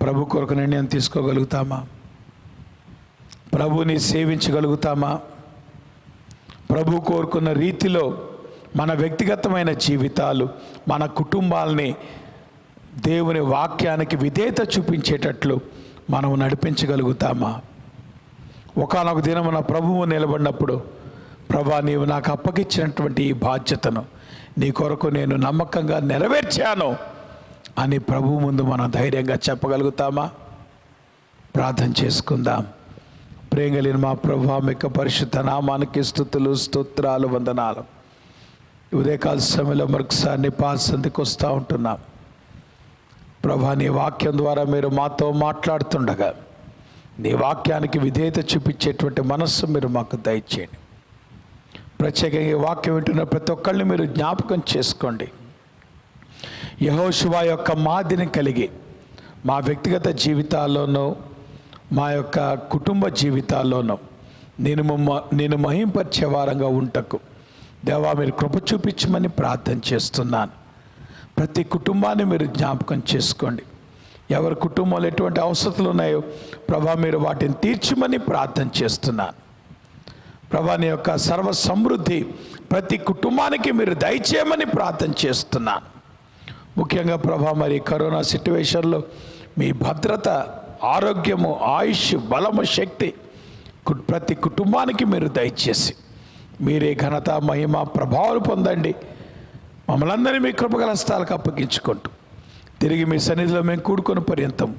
ప్రభు కొరకు నిర్ణయం తీసుకోగలుగుతామా? ప్రభుని సేవించగలుగుతామా? ప్రభు కోరుకున్న రీతిలో మన వ్యక్తిగతమైన జీవితాలు, మన కుటుంబాలని దేవుని వాక్యానికి విధేయత చూపించేటట్లు మనం నడిపించగలుగుతామా? ఒకానొక దినం నా ప్రభువు నిలబడినప్పుడు, ప్రభా నీవు నాకు అప్పగించినటువంటి ఈ బాధ్యతను నీ కొరకు నేను నమ్మకంగా నెరవేర్చాను అని ప్రభువు ముందు మనం ధైర్యంగా చెప్పగలుగుతామా? ప్రార్థన చేసుకుందాం. ప్రేంగలిన మా ప్రభా మీకు పరిశుద్ధ నామానికి స్తుతులు, స్తోత్రాలు, వందనాలు. ఉదయకాల సమయంలో మరొకసారి నీ పాసందికి వస్తూ ఉంటున్నాం. ప్రభా నీ వాక్యం ద్వారా మీరు మాతో మాట్లాడుతుండగా నీ వాక్యానికి విధేయత చూపించేటువంటి మనస్సు మీరు మాకు దయచేయండి. ప్రత్యేకంగా ఈ వాక్యం వింటున్న ప్రతి ఒక్కరిని మీరు జ్ఞాపకం చేసుకోండి. యెహోషువ యొక్క మాదిరిని కలిగి మా వ్యక్తిగత జీవితాల్లోనూ మా యొక్క కుటుంబ జీవితాల్లోనూ నేను మహింపరిచే వారంగా ఉంటకు దేవా మీరు కృప చూపించమని ప్రార్థన చేస్తున్నాను. ప్రతి కుటుంబాన్ని మీరు జ్ఞాపకం చేసుకోండి. ఎవరి కుటుంబంలో ఎటువంటి అవసరాలు ఉన్నాయో ప్రభా మీరు వాటిని తీర్చమని ప్రార్థన చేస్తున్నాను. ప్రభా నీ యొక్క సర్వ సమృద్ధి ప్రతి కుటుంబానికి మీరు దయచేయమని ప్రార్థన చేస్తున్నాను. ముఖ్యంగా ప్రభా మరి కరోనా సిట్యువేషన్లో మీ భద్రత, ఆరోగ్యము, ఆయుష్, బలము, శక్తి ప్రతి కుటుంబానికి మీరు దయచేసి మీరే ఘనత, మహిమ, ప్రభావాలు పొందండి. మమ్మల్ని అందరినీ మీ కృపగల స్థలాలకు అప్పగించుకుంటూ తిరిగి మీ సన్నిధిలో మేము కూడుకుని పర్యంతం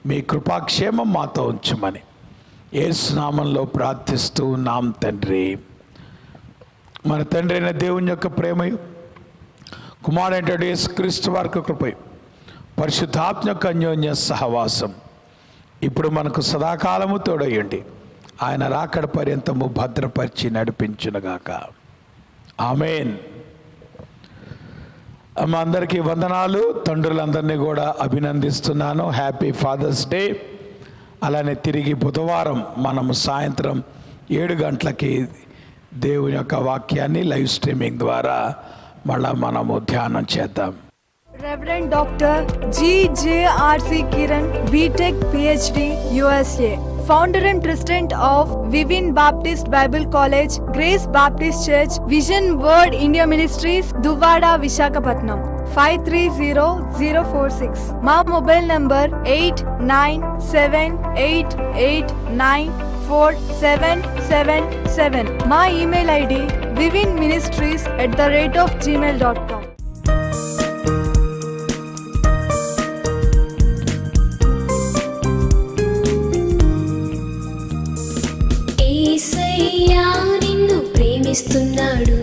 మీ కృపాక్షేమం మాతో ఉంచమని యేసు నామంలో ప్రార్థిస్తూ ఉన్నాం తండ్రి. మన తండ్రి అయిన దేవుని యొక్క ప్రేమయు, కుమారుడైన యేసుక్రీస్తు వారి కృపయు, పరిశుద్ధాత్మ యొక్క అన్యోన్య సహవాసం ఇప్పుడు మనకు సదాకాలము తోడయ్యండి. ఆయన రాకడ పర్యంతము భద్రపరిచి నడిపించునుగాక. ఆమేన్. మా అందరికీ వందనాలు. తండ్రులందరినీ కూడా అభినందిస్తున్నాను. Happy Father's Day. అలానే తిరిగి బుధవారం మనము సాయంత్రం 7 గంటలకి దేవుని యొక్క వాక్యాన్ని లైవ్ స్ట్రీమింగ్ ద్వారా మళ్ళా మనము ధ్యానం చేద్దాం. Reverend Dr. G.J.R.C. Kiran, B.Tech PhD, USA, founder and president of Vivin Baptist Bible College, Grace Baptist Church, Vision Word India Ministries, Duvada, Visakhapatnam, 530046. My mobile number 8978894777. My email ID vivinministries@gmail.com. యేసయ్యా నిన్ను ప్రేమిస్తున్నాడు.